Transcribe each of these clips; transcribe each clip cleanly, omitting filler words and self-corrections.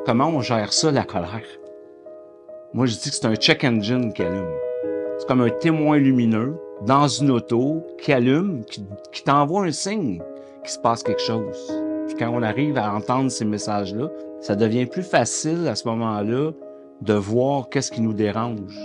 Comment on gère ça, la colère? Moi, je dis que c'est un check engine qui allume. C'est comme un témoin lumineux dans une auto qui allume, qui t'envoie un signe qu'il se passe quelque chose. Puis quand on arrive à entendre ces messages-là, ça devient plus facile à ce moment-là de voir qu'est-ce qui nous dérange.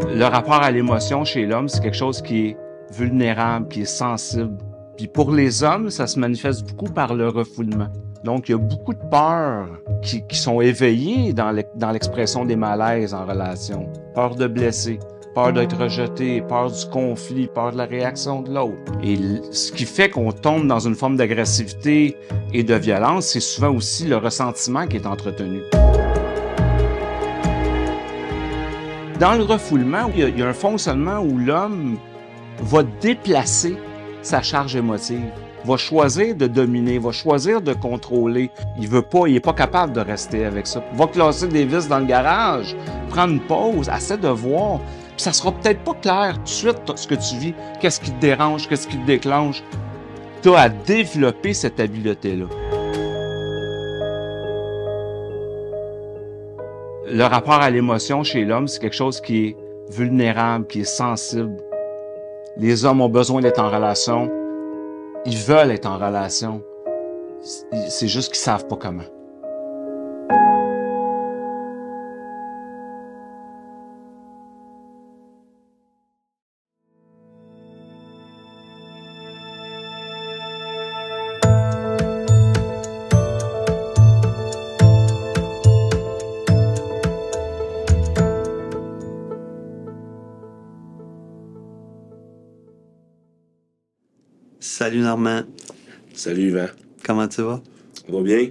Le rapport à l'émotion chez l'homme, c'est quelque chose qui est vulnérable, qui est sensible. Puis pour les hommes, ça se manifeste beaucoup par le refoulement. Donc, il y a beaucoup de peurs qui sont éveillées dans l'expression des malaises en relation. Peur de blesser, peur d'être rejeté, peur du conflit, peur de la réaction de l'autre. Et ce qui fait qu'on tombe dans une forme d'agressivité et de violence, c'est souvent aussi le ressentiment qui est entretenu. Dans le refoulement, il y a un fonctionnement où l'homme va déplacer sa charge émotive, va choisir de dominer, va choisir de contrôler. Il est pas capable de rester avec ça. Va classer des vis dans le garage, prendre une pause, essaie de voir. Puis ça sera peut-être pas clair tout de suite ce que tu vis, qu'est-ce qui te dérange, qu'est-ce qui te déclenche. Tu as à développer cette habileté-là. Le rapport à l'émotion chez l'homme, c'est quelque chose qui est vulnérable, qui est sensible. Les hommes ont besoin d'être en relation. Ils veulent être en relation. C'est juste qu'ils savent pas comment. Salut Normand. Salut Yvan. Comment tu vas? Ça va bien?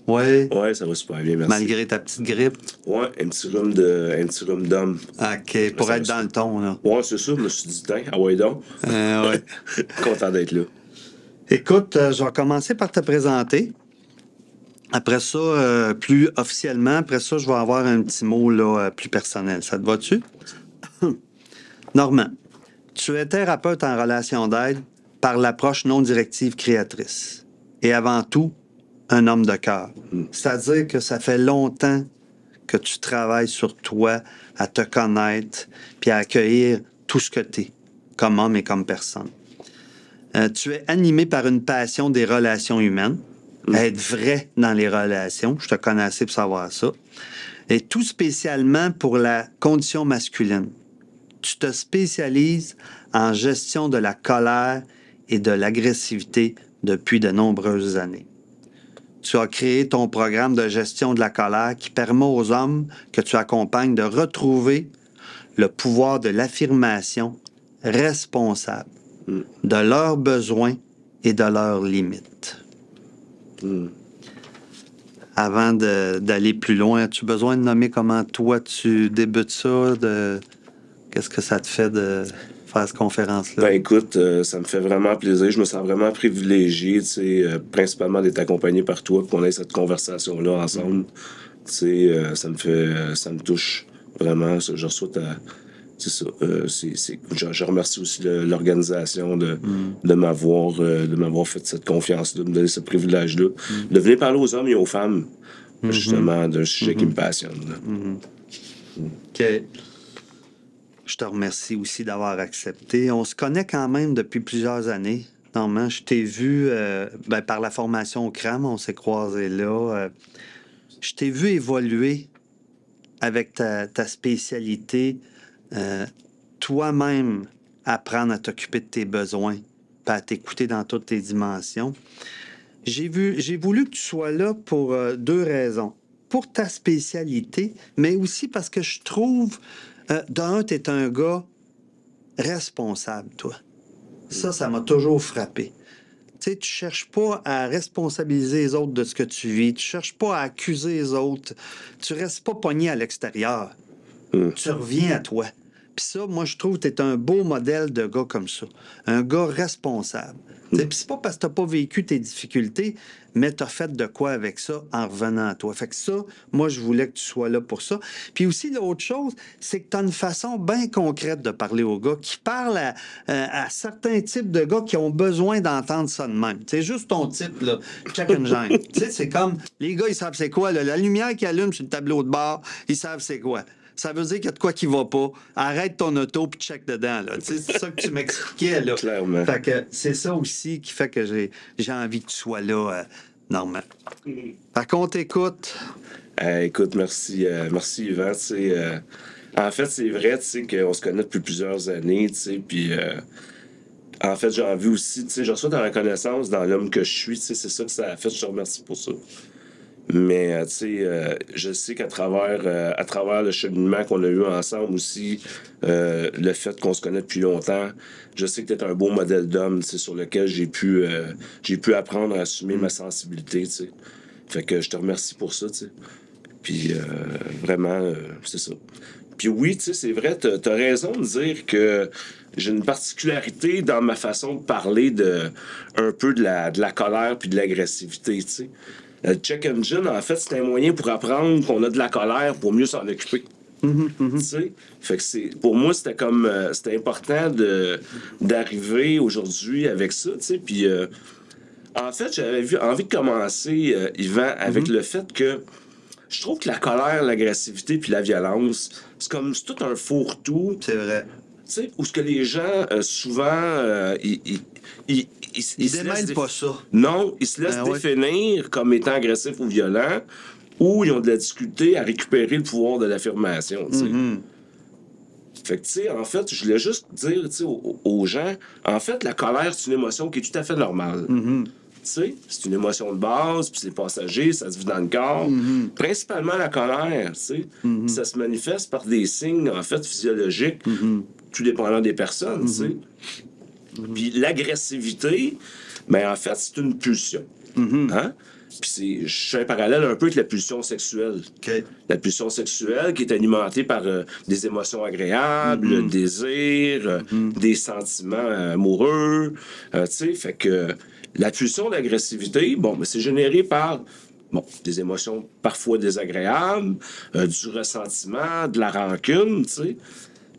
Oui. Ouais, ça va super bien, merci. Malgré ta petite grippe? Ouais, un petit rhume d'homme. OK, pour être dans le ton, là. Ouais, c'est ça, je me suis dit, ah ouais donc. Ouais. Content d'être là. Écoute, je vais commencer par te présenter. Après ça, plus officiellement, après ça, je vais avoir un petit mot là, plus personnel. Ça te va-tu? Normand, tu es thérapeute en relation d'aide par l'approche non directive créatrice. Et avant tout, un homme de cœur. C'est-à-dire que ça fait longtemps que tu travailles sur toi, à te connaître, puis à accueillir tout ce que tu es, comme homme et comme personne. Tu es animé par une passion des relations humaines, être vrai dans les relations, je te connais assez pour savoir ça, et tout spécialement pour la condition masculine. Tu te spécialises en gestion de la colère et de l'agressivité depuis de nombreuses années. Tu as créé ton programme de gestion de la colère qui permet aux hommes que tu accompagnes de retrouver le pouvoir de l'affirmation responsable de leurs besoins et de leurs limites. Avant d'aller plus loin, as-tu besoin de nommer comment toi tu débutes ça? Qu'est-ce que ça te fait de faire cette conférence-là? Ben écoute, ça me fait vraiment plaisir. Je me sens vraiment privilégié, tu sais, principalement d'être accompagné par toi, qu'on ait cette conversation-là ensemble. Tu sais, ça me touche vraiment. Je reçois c'est ça. Je remercie aussi l'organisation de m'avoir fait cette confiance-là, de me donner ce privilège-là, de venir parler aux hommes et aux femmes, justement, d'un sujet qui me passionne. OK. Je te remercie aussi d'avoir accepté. On se connaît quand même depuis plusieurs années. Normand, je t'ai vu par la formation au CRAM, on s'est croisés là. Je t'ai vu évoluer avec ta spécialité, toi-même apprendre à t'occuper de tes besoins, pas à t'écouter dans toutes tes dimensions. J'ai voulu que tu sois là pour deux raisons. Pour ta spécialité, mais aussi parce que je trouve... d'un, t'es un gars responsable, toi. Ça m'a toujours frappé. Tu sais, tu cherches pas à responsabiliser les autres de ce que tu vis. Tu cherches pas à accuser les autres. Tu restes pas pogné à l'extérieur. Tu reviens à toi. Puis ça, moi, je trouve que t'es un beau modèle de gars comme ça. Un gars responsable. Puis c'est pas parce que t'as pas vécu tes difficultés, mais t'as fait de quoi avec ça en revenant à toi. Fait que ça, moi, je voulais que tu sois là pour ça. Puis aussi, l'autre chose, c'est que t'as une façon bien concrète de parler aux gars qui parlent à certains types de gars qui ont besoin d'entendre ça de même. C'est juste ton type, là, check and join. Tu sais, c'est comme, les gars, ils savent c'est quoi, là, la lumière qui allume sur le tableau de bord, ils savent c'est quoi. Ça veut dire qu'il y a de quoi qui va pas. Arrête ton auto puis check dedans. Là. C'est ça que tu m'expliquais. Là. Clairement. Fait que c'est ça aussi qui fait que j'ai envie que tu sois là, Normand. Par contre, écoute. Écoute, merci, merci Yvan. En fait, c'est vrai qu'on se connaît depuis plusieurs années, puis en fait, j'ai envie aussi, je reçois ta reconnaissance dans l'homme que je suis, c'est ça que ça a fait, je te remercie pour ça. Mais, je sais qu'à travers le cheminement qu'on a eu ensemble aussi, le fait qu'on se connaît depuis longtemps, je sais que tu es un beau modèle d'homme, sur lequel j'ai pu apprendre à assumer ma sensibilité, t'sais. Fait que je te remercie pour ça, t'sais. Puis, vraiment, c'est ça. Puis oui, c'est vrai, t'as raison de dire que j'ai une particularité dans ma façon de parler un peu de la colère puis de l'agressivité, tu sais. Le check engine, en fait, c'est un moyen pour apprendre qu'on a de la colère pour mieux s'en occuper. Tu sais? Fait que pour moi, c'était important d'arriver aujourd'hui avec ça, tu sais. Puis, en fait, j'avais envie de commencer, Yvan, avec le fait que je trouve que la colère, l'agressivité puis la violence, c'est tout un fourre-tout. C'est vrai. Tu sais, où ce que les gens, souvent, ils démêlent pas ça. Non, ils se laissent définir comme étant agressifs ou violents, ou ils ont de la difficulté à récupérer le pouvoir de l'affirmation, tu sais. Fait que, tu sais, en fait, je voulais juste dire, tu sais, aux gens, en fait, la colère, c'est une émotion qui est tout à fait normale. Tu sais, c'est une émotion de base, puis c'est passager, ça se vit dans le corps. Principalement la colère, tu sais. Ça se manifeste par des signes, en fait, physiologiques, tout dépendant des personnes, tu sais. Puis l'agressivité, ben en fait, c'est une pulsion. Hein? Puis je fais un parallèle un peu avec la pulsion sexuelle. Okay. La pulsion sexuelle qui est alimentée par des émotions agréables, le désir, des sentiments amoureux. Tu sais, fait que la pulsion d'agressivité, bon, ben, c'est généré par des émotions parfois désagréables, du ressentiment, de la rancune, tu sais.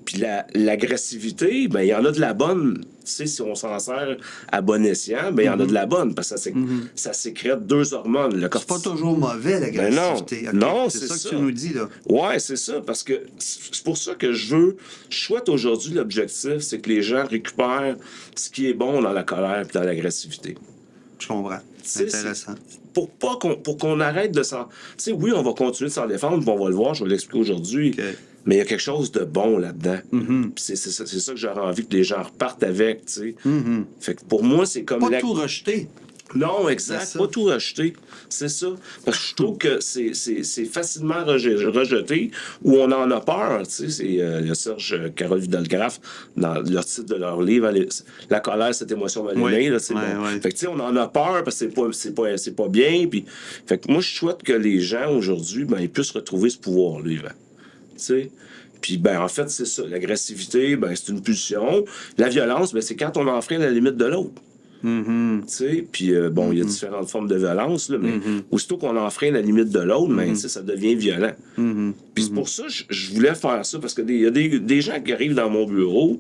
Puis l'agressivité, ben il y en a de la bonne. Tu sais, si on s'en sert à bon escient, ben il y en a de la bonne, parce que ça sécrète deux hormones. C'est pas toujours mauvais, l'agressivité. Ben non, c'est ça que tu nous dis, là. Ouais, c'est ça, parce que c'est pour ça que je souhaite aujourd'hui, l'objectif, c'est que les gens récupèrent ce qui est bon dans la colère et dans l'agressivité. Je comprends. C'est intéressant. Pour qu'on arrête de s'en... Tu sais, oui, on va continuer de s'en défendre, puis on va le voir, je vais l'expliquer aujourd'hui. Okay. Mais il y a quelque chose de bon là-dedans. Puis c'est ça que j'aurais envie que les gens repartent avec, tu sais. Fait que pour moi, c'est comme... Pas tout rejeter. Non, exact. Pas tout rejeter. C'est ça. Parce que je trouve que c'est facilement rejeté ou on en a peur. Tu sais, c'est le Serge Carole Vidal-Graf, dans leur titre de leur livre, La colère, cette émotion mal-aimée. Là, c'est bon. Fait que tu sais, on en a peur parce que c'est pas bien. Puis, fait que moi, je souhaite que les gens aujourd'hui, ben, ils puissent retrouver ce pouvoir-là. Tu sais. Puis, ben, en fait, c'est ça. L'agressivité, ben, c'est une pulsion. La violence, ben, c'est quand on enfreint la limite de l'autre. Tu sais, puis bon, il y a différentes formes de violence, là, mais aussitôt qu'on enfreint la limite de l'autre, ben, ça devient violent. Puis c'est pour ça que je voulais faire ça, parce qu'il y a des gens qui arrivent dans mon bureau,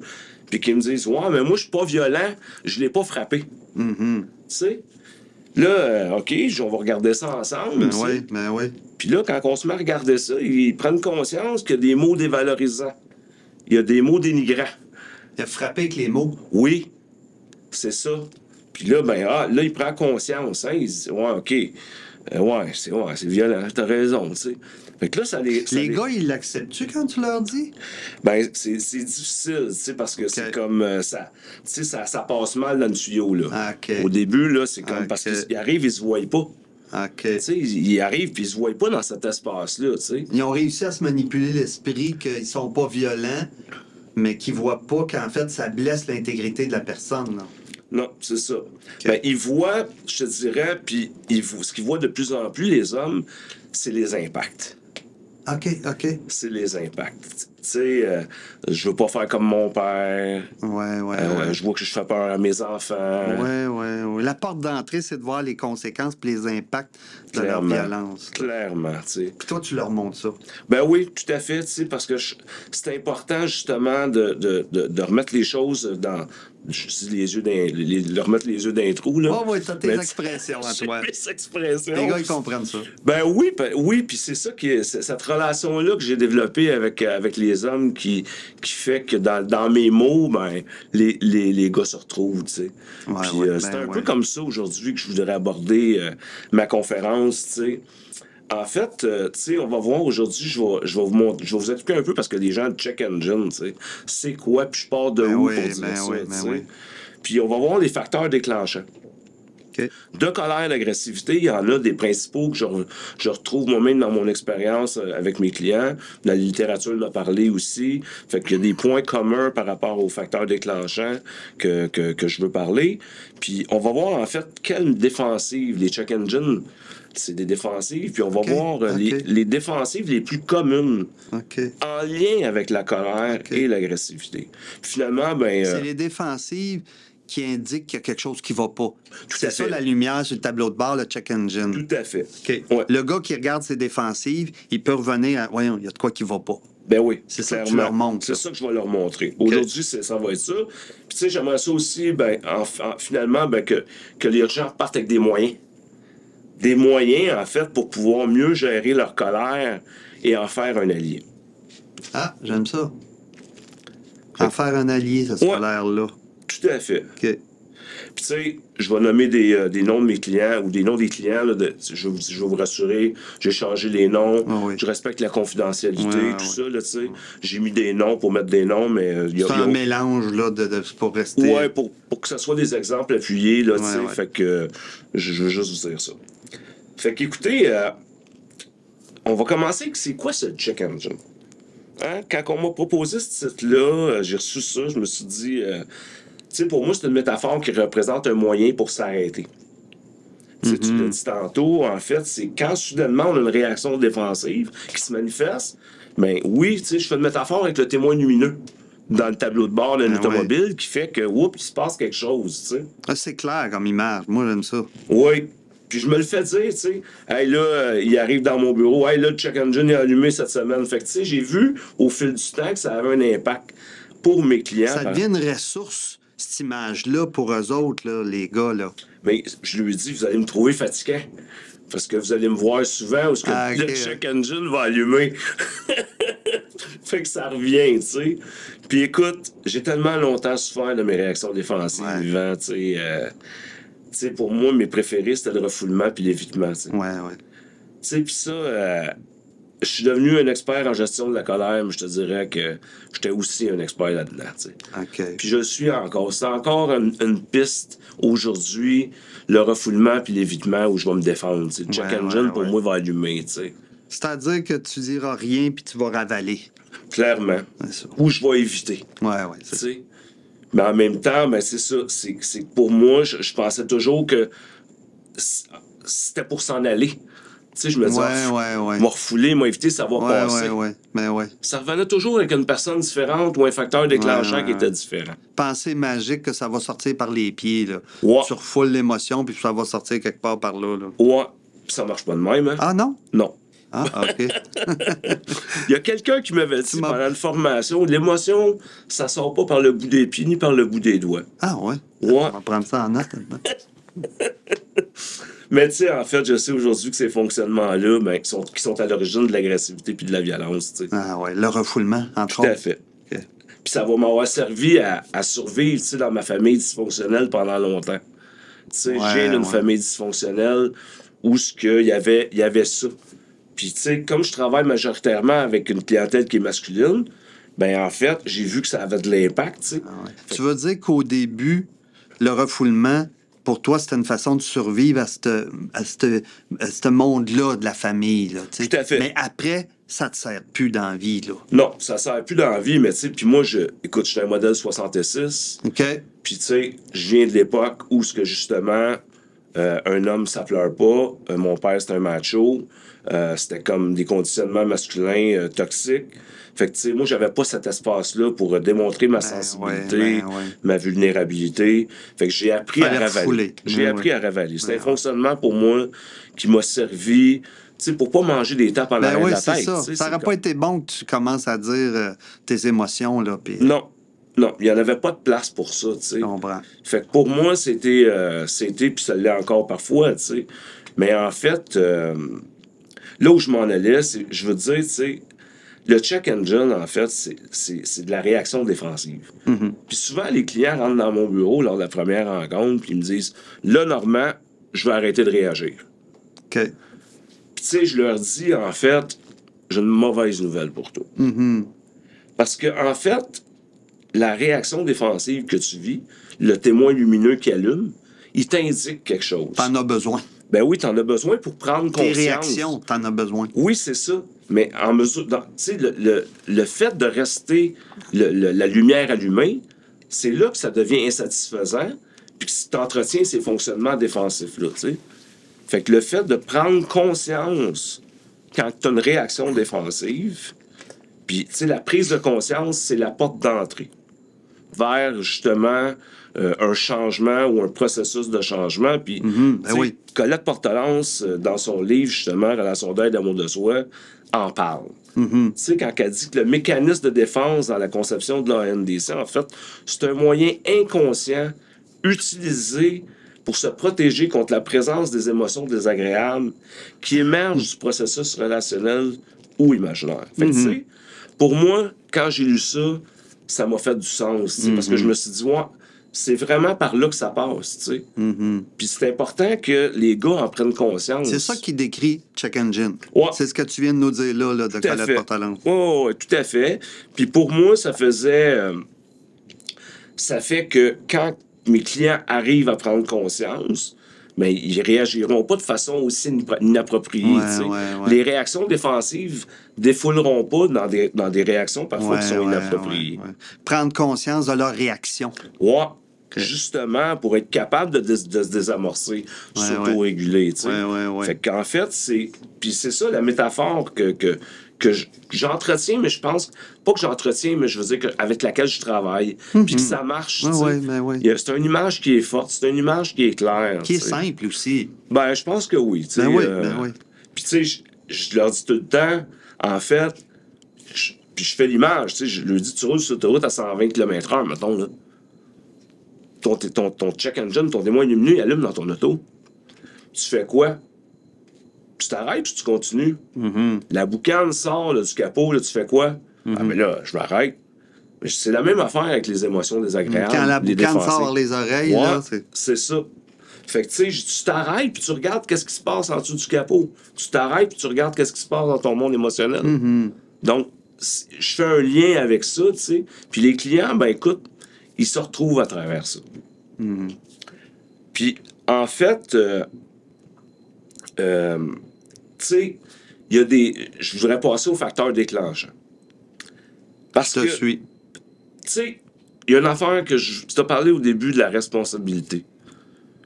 puis qui me disent « Ouais, mais moi, je suis pas violent, je l'ai pas frappé. Tu sais? Là, OK, on va regarder ça ensemble. Ben oui. Puis là, quand on se met à regarder ça, ils prennent conscience qu'il y a des mots dévalorisants. Il y a des mots dénigrants. Il a frappé avec les mots. Oui, c'est ça. Puis là, ben, là, il prend conscience. Hein? Il se dit, ouais, OK. C'est violent, t'as raison, tu sais. Fait que là, les gars, ils l'acceptent-tu quand tu leur dis? Ben, c'est difficile, tu sais, parce que c'est comme ça. Tu sais, ça passe mal dans le tuyau, là. Au début, là, c'est comme parce qu'ils arrivent, ils se voient pas. Tu sais, ils arrivent puis ils se voient pas dans cet espace-là, tu sais. Ils ont réussi à se manipuler l'esprit qu'ils sont pas violents, mais qu'ils voient pas qu'en fait, ça blesse l'intégrité de la personne, là. Non, c'est ça. Ben, ils voient, je te dirais, puis ce qu'ils voient de plus en plus, les hommes, c'est les impacts. OK. C'est les impacts. sais, je veux pas faire comme mon père. Ouais. Je vois que je fais peur à mes enfants. Ouais. La porte d'entrée, c'est de voir les conséquences et les impacts de leur Clairement. violence. Clairement, tu sais. Puis toi, tu leur montres ça. Ben oui, tout à fait, tu sais, parce que c'est important, justement, de remettre les choses dans... Je dis les yeux de remettre les yeux dans les trous, là. Oh, oui, t'as tes Mais expressions à j'ai toi. mes expressions. Les gars, ils comprennent ça. Ben oui, puis c'est ça c'est cette relation-là que j'ai développée avec les hommes qui fait que dans mes mots, ben, les gars se retrouvent, tu sais. Ouais, Puis ouais, c'est ben un ouais. peu comme ça aujourd'hui que je voudrais aborder ma conférence, tu sais. En fait, tu sais, on va voir aujourd'hui, je vais vous montrer, je vais vous expliquer un peu parce que les gens de Check Engine, tu sais, c'est quoi, puis je pars de Ben où oui, pour dire ben ça, oui, tu ben sais. oui. Puis on va voir les facteurs déclenchants. OK. De colère, d'agressivité, il y en a des principaux que je retrouve moi-même dans mon expérience avec mes clients. La littérature en a parlé aussi. Fait qu'il y a des points communs par rapport aux facteurs déclenchants que je veux parler. Puis on va voir en fait quelles défensives, les check engines, c'est des défensives. Puis on va OK, voir OK. les défensives les plus communes OK. en lien avec la colère OK. et l'agressivité. Puis finalement, ben... C'est les défensives qui indiquent qu'il y a quelque chose qui va pas. C'est à ça fait. la lumière sur le tableau de bord, le check engine. Tout à fait. OK. Ouais. Le gars qui regarde ses défensives, il peut revenir à voyons, il y a de quoi qui va pas. Ben oui, C'est ça que clairement. tu leur montres, C'est ça. ça que je vais leur montrer. Aujourd'hui, ça va être ça. Puis tu sais, j'aimerais ça aussi, ben, finalement, ben, que les gens partent avec des moyens. Des moyens, en fait, pour pouvoir mieux gérer leur colère et en faire un allié. Ah, j'aime ça. En faire un allié, ça Ouais. l'air là. Tout à fait. OK. Puis tu sais, je vais nommer des noms de mes clients ou des noms des clients. Là, je vais vous rassurer, j'ai changé les noms. Ah oui. Je respecte la confidentialité, Ouais, tout ouais. ça. Là, tu sais. J'ai mis des noms pour mettre des noms, mais C'est un mélange là, pour rester. Ouais, pour que ce soit des exemples appuyés, là, tu sais. Ouais. Fait que je veux juste vous dire ça. Fait qu'écoutez, on va commencer avec c'est quoi ce check engine? Hein? Quand on m'a proposé ce titre-là, j'ai reçu ça, je me suis dit, tu sais, pour moi, c'est une métaphore qui représente un moyen pour s'arrêter. Tu sais, tu l'as dit tantôt, en fait, c'est quand soudainement on a une réaction défensive qui se manifeste, ben oui, tu sais, je fais une métaphore avec le témoin lumineux dans le tableau de bord d'un automobile qui fait que, oups, il se passe quelque chose, tu sais. Ah, c'est clair comme image. Moi, j'aime ça. Oui. Puis je me le fais dire, tu sais. Hey, là, il arrive dans mon bureau. Hey, là, le check engine est allumé cette semaine. Fait que, tu sais, j'ai vu au fil du temps que ça avait un impact pour mes clients. Ça devient une ressource, cette image-là, pour eux autres, là, les gars, là. Mais je lui ai dit, vous allez me trouver fatigant. Parce que vous allez me voir souvent où Ah, le ok. check engine va allumer. Fait que ça revient, tu sais. Puis écoute, j'ai tellement longtemps souffert de mes réactions défensives, Ouais. hein, tu sais. Tu sais, pour moi, mes préférés, c'était le refoulement puis l'évitement, tu sais. Ouais. Tu sais, puis ça, je suis devenu un expert en gestion de la colère, mais je te dirais que j'étais aussi un expert là-dedans, tu sais. OK. Puis je le suis encore. C'est encore une piste aujourd'hui, le refoulement puis l'évitement où je vais me défendre, tu sais. Le check Ouais, engine, ouais, pour ouais. moi, va allumer, tu sais. C'est-à-dire que tu diras rien puis tu vas ravaler. Clairement. C'est ça. Ou je vais éviter, Ouais, tu c'est ça. sais. Mais en même temps, ben c'est ça. C'est que pour moi, je pensais toujours que c'était pour s'en aller. Tu sais, je me disais, Ouais. m'a refoulé, m'a évité, ça va passer. Ouais. Ben ouais. Ça revenait toujours avec une personne différente ou un facteur déclenchant Ouais. qui était différent. Pensée magique que ça va sortir par les pieds, là. Ouais. Tu refoules l'émotion puis ça va sortir quelque part par là, là. Ouais. Puis ça marche pas de même, hein? Ah non? Non. Ah, OK. Il y a quelqu'un qui m'avait dit m'as- pendant une formation, l'émotion, ça sort pas par le bout des pieds ni par le bout des doigts. Ah ouais? Ouais. On va prendre ça en note. Là. Mais tu sais, en fait, je sais aujourd'hui que ces fonctionnements-là, ben, qui sont à l'origine de l'agressivité puis de la violence, tu sais. Ah ouais, le refoulement, entre Tout à autres. fait. OK. Puis ça va m'avoir servi à survivre, tu sais, dans ma famille dysfonctionnelle pendant longtemps. Tu sais, Ouais, je viens d'une ouais. famille dysfonctionnelle où il y avait ça. Puis, tu sais, comme je travaille majoritairement avec une clientèle qui est masculine, ben en fait, j'ai vu que ça avait de l'impact, tu sais. Ah ouais. Tu veux dire qu'au début, le refoulement, pour toi, c'était une façon de survivre à ce monde-là de la famille, là, tu sais. Tout à fait. Mais après, ça te sert plus dans la vie, là. Non, ça sert plus dans la vie, mais tu sais, puis moi, écoute, je suis un modèle 66, OK? puis tu sais, je viens de l'époque où ce que justement, Un homme, ça pleure pas. Mon père, c'était un macho. C'était comme des conditionnements masculins toxiques. Fait que, tu sais, moi, j'avais pas cet espace-là pour démontrer ma sensibilité, ma vulnérabilité. Fait que j'ai appris à ravaler. J'ai appris à ravaler. C'est un fonctionnement pour moi qui m'a servi, tu sais, pour pas manger des tapes en arrière de la tête. Ça aurait pas été bon que tu commences à dire tes émotions, là. Pis... Non. Non, il n'y en avait pas de place pour ça, tu sais. Je comprends. Fait que pour moi, c'était puis ça l'est encore parfois, tu sais. Mais en fait, là où je m'en allais, je veux dire, tu sais, le check engine, en fait, c'est de la réaction défensive. Puis souvent, les clients rentrent dans mon bureau lors de la première rencontre, puis ils me disent, là, Normand, je vais arrêter de réagir. OK. Puis tu sais, je leur dis, en fait, j'ai une mauvaise nouvelle pour toi. Parce que, en fait, la réaction défensive que tu vis, le témoin lumineux qui allume, il t'indique quelque chose. T'en as besoin. Ben oui, t'en as besoin pour prendre conscience. Tes réactions, t'en as besoin. Oui, c'est ça. Mais en mesure... Tu sais, le fait de rester la lumière allumée, c'est là que ça devient insatisfaisant, puis que t'entretiens ces fonctionnements défensifs-là, tu sais. Fait que le fait de prendre conscience quand t'as une réaction défensive, puis, tu sais, la prise de conscience, c'est la porte d'entrée vers, justement, un changement ou un processus de changement. Puis, Colette Portelance, dans son livre, justement, Relation d'aide, amour de soi, en parle. Tu sais, quand elle dit que le mécanisme de défense dans la conception de l'ANDC, en fait, c'est un moyen inconscient utilisé pour se protéger contre la présence des émotions désagréables qui émergent du processus relationnel ou imaginaire. Fait que, tu sais, pour moi, quand j'ai lu ça, ça m'a fait du sens, parce que je me suis dit, ouais, c'est vraiment par là que ça passe, tu sais. Puis c'est important que les gars en prennent conscience. C'est ça qui décrit Check Engine. Ouais. C'est ce que tu viens de nous dire là de Colette Portelance. Oui, tout à fait. Puis pour moi, ça fait que quand mes clients arrivent à prendre conscience, mais ils réagiront pas de façon aussi inappropriée. Les réactions défensives défouleront pas dans des réactions parfois qui sont inappropriées. Prendre conscience de leur réaction. Ouais. Justement, pour être capable de se désamorcer, s'auto-réguler, tu sais. Fait qu'en fait, puis c'est ça la métaphore que j'entretiens, mais je pense, pas que j'entretiens, mais je veux dire avec laquelle je travaille, puis que ça marche, tu sais. C'est une image qui est forte, c'est une image qui est claire. Qui est simple aussi. Ben, je pense que oui, tu sais. Puis tu sais, je leur dis tout le temps, en fait, puis je fais l'image, tu sais, je leur dis, tu roules sur l'autoroute à 120 km/h, mettons, là. Ton check engine, ton témoin lumineux, il allume dans ton auto. Tu fais quoi? Tu t'arrêtes puis tu continues. La boucane sort là, du capot, là, tu fais quoi? Ah, mais là, je m'arrête. Mais c'est la même affaire avec les émotions désagréables. Quand la boucane sort les oreilles, là, c'est ça. Fait que, tu sais, tu t'arrêtes puis tu regardes qu'est-ce qui se passe en dessous du capot. Tu t'arrêtes puis tu regardes qu'est-ce qui se passe dans ton monde émotionnel. Donc, je fais un lien avec ça, tu sais. Puis les clients, ben écoute, ils se retrouvent à travers ça. Puis, en fait, tu sais, il y a je voudrais passer au facteur déclenchant. Parce que, tu sais, il y a une affaire que tu as parlé au début de la responsabilité.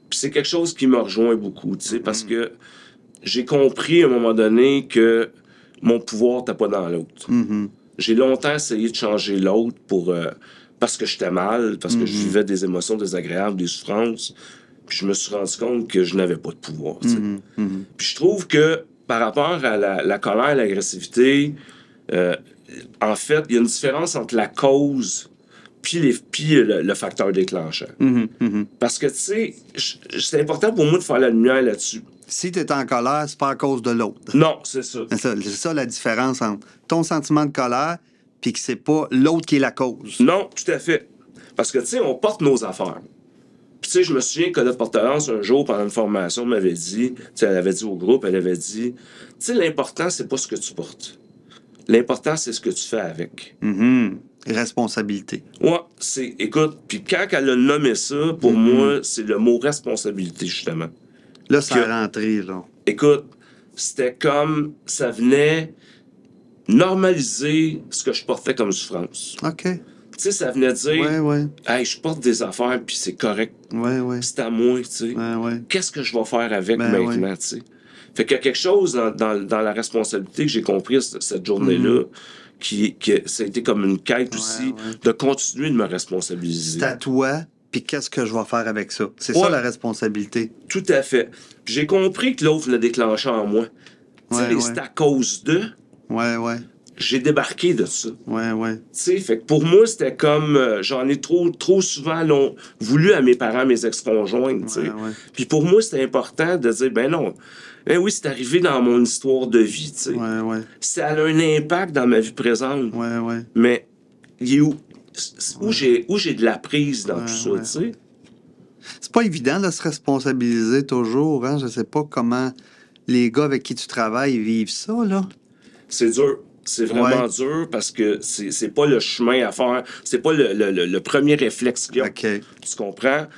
Puis c'est quelque chose qui me rejoint beaucoup, tu sais, parce que j'ai compris à un moment donné que mon pouvoir n'était pas dans l'autre. J'ai longtemps essayé de changer l'autre parce que j'étais mal, parce que je vivais des émotions désagréables, des souffrances. Puis je me suis rendu compte que je n'avais pas de pouvoir. Puis je trouve que par rapport à la colère, l'agressivité, en fait, il y a une différence entre la cause puis le facteur déclenchant. Parce que, tu sais, c'est important pour moi de faire la lumière là-dessus. Si tu es en colère, c'est pas à cause de l'autre. Non, c'est ça. C'est ça la différence entre ton sentiment de colère puis que c'est pas l'autre qui est la cause. Non, tout à fait. Parce que, tu sais, on porte nos affaires. Puis, tu sais, je me souviens que Colette Portelance, un jour, pendant une formation, m'avait dit, tu sais, elle avait dit au groupe, elle avait dit, tu sais, l'important, c'est pas ce que tu portes. L'important, c'est ce que tu fais avec. Responsabilité. Ouais, écoute, puis quand elle a nommé ça, pour moi, c'est le mot responsabilité, justement. Là, ça a rentré, là. Écoute, c'était comme, ça venait normaliser ce que je portais comme souffrance. OK. Tu sais, ça venait dire, Ouais. hey, je porte des affaires, puis c'est correct. Ouais. C'est à moi, tu sais. Ouais. Qu'est-ce que je vais faire avec Ben maintenant, tu sais? Fait qu'il y a quelque chose dans la responsabilité que j'ai compris cette journée-là, qui ça a été comme une quête aussi, de continuer de me responsabiliser. C'est à toi, puis qu'est-ce que je vais faire avec ça? C'est Ouais. ça la responsabilité. Tout à fait. Puis j'ai compris que l'autre l'a déclenché en moi. Tu sais, c'est à cause d'eux, Ouais. j'ai débarqué de ça. Ouais. Tu sais, fait que pour moi, c'était comme, j'en ai trop souvent voulu à mes parents, mes ex-conjointes, tu sais. Ouais. Puis pour moi, c'était important de dire, ben non, ben oui, c'est arrivé dans mon histoire de vie, tu sais. Ouais. Ça a un impact dans ma vie présente. Ouais. Mais il est où j'ai de la prise dans tout ça, ouais. tu sais. C'est pas évident de se responsabiliser toujours, hein? Je sais pas comment les gars avec qui tu travailles vivent ça, là. C'est dur. C'est vraiment dur parce que c'est pas le chemin à faire. C'est pas le premier réflexe qu'il y a. OK. Tu comprends?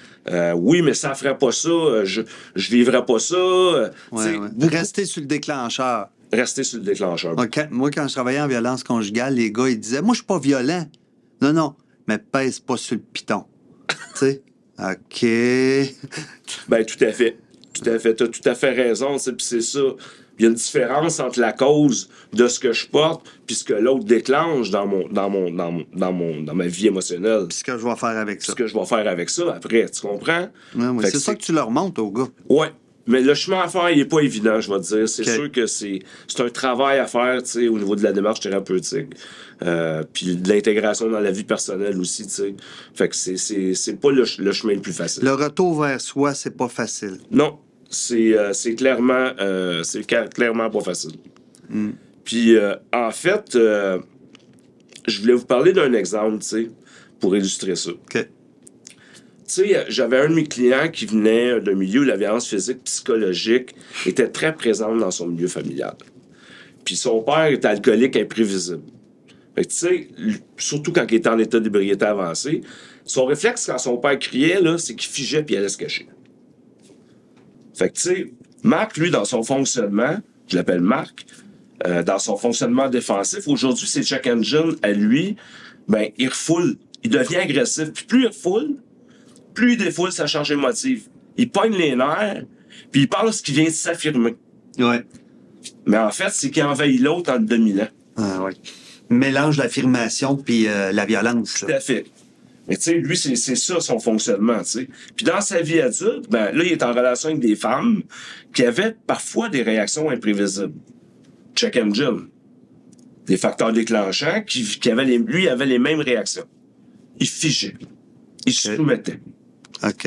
Oui, mais ça ferait pas ça. Je vivrais pas ça. Ouais. Rester sur le déclencheur. Rester sur le déclencheur. Moi, quand je travaillais en violence conjugale, les gars, ils disaient, moi, je suis pas violent. Non, mais pèse pas sur le piton. Tu sais? OK. Ben, tout à fait. T'as tout à fait raison. Puis c'est ça. Il y a une différence entre la cause de ce que je porte puis ce que l'autre déclenche dans ma vie émotionnelle. Puis ce que je vais faire avec ça. Ce que je vais faire avec ça après, tu comprends? Ouais. C'est ça que tu leur montres aux gars. Ouais. Mais le chemin à faire, il est pas évident, je vais te dire. C'est sûr que c'est un travail à faire, tu sais, au niveau de la démarche thérapeutique. Puis de l'intégration dans la vie personnelle aussi, tu sais. Fait que c'est pas le chemin le plus facile. Le retour vers soi, c'est pas facile. Non. C'est clairement pas facile. Puis, en fait, je voulais vous parler d'un exemple, tu sais, pour illustrer ça. OK. Tu sais, j'avais un de mes clients qui venait d'un milieu où la violence physique, psychologique était très présente dans son milieu familial. Puis son père était alcoolique imprévisible. Fait que, tu sais, surtout quand il était en état d'ébriété avancé, son réflexe quand son père criait, là, c'est qu'il figeait puis il allait se cacher. Fait que, tu sais, Marc, lui, dans son fonctionnement, je l'appelle Marc, dans son fonctionnement défensif, aujourd'hui, c'est check engine à lui, ben, il refoule. Il devient agressif. Puis plus il refoule, plus il défoule sa charge émotive. Il pogne les nerfs, puis il pense qu'il vient de s'affirmer. Ouais. Mais en fait, c'est qu'il envahit l'autre en le dominant. Ah, ouais. Mélange l'affirmation puis la violence. Tout à fait. Mais tu sais, lui, c'est ça son fonctionnement, tu sais. Puis dans sa vie adulte, ben là, il est en relation avec des femmes qui avaient parfois des réactions imprévisibles. Check engine. Des facteurs déclenchants qui avaient lui avait les mêmes réactions. Il figeait. Il se soumettait. OK.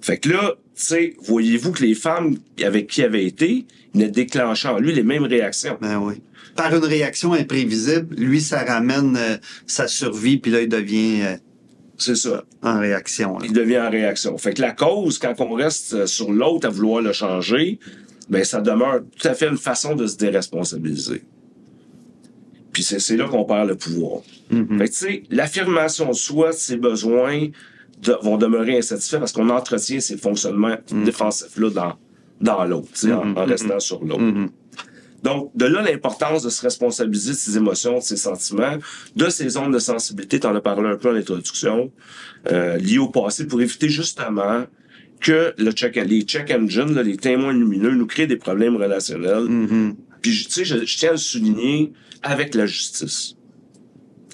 Fait que là, tu sais, voyez-vous que les femmes avec qui il avait été, il ne déclenchaient en lui les mêmes réactions. Ben oui. Par une réaction imprévisible, lui, ça ramène sa survie, puis là, il devient C'est ça. en réaction. Là. Il devient en réaction. Fait que la cause, quand on reste sur l'autre à vouloir le changer, ben ça demeure tout à fait une façon de se déresponsabiliser. Puis c'est là qu'on perd le pouvoir. Fait que tu sais, l'affirmation de soi, de ses besoins vont demeurer insatisfaits parce qu'on entretient ces fonctionnements défensifs-là dans l'autre, tu sais, en restant sur l'autre. Donc, de là l'importance de se responsabiliser de ses émotions, de ses sentiments, de ses zones de sensibilité, tu en as parlé un peu en introduction, liées au passé, pour éviter justement que les check engines, là, les témoins lumineux, nous créent des problèmes relationnels. Puis, tu sais, je tiens à le souligner avec la justice.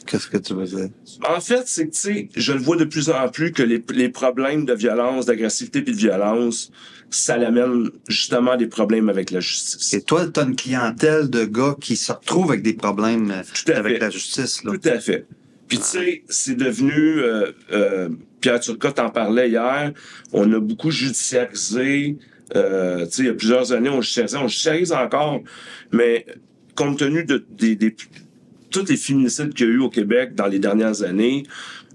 Qu'est-ce que tu veux dire? En fait, c'est que, tu sais, je le vois de plus en plus que les problèmes de violence, d'agressivité puis de violence, ça l'amène justement à des problèmes avec la justice. Et toi, tu as une clientèle de gars qui se retrouvent avec des problèmes avec la justice. Là. Tout à fait. Puis, tu sais, c'est devenu... Pierre Turcotte en parlait hier. On a beaucoup judiciarisé. Tu sais, il y a plusieurs années, on judiciarise encore. Mais compte tenu de tous les féminicides qu'il y a eu au Québec dans les dernières années,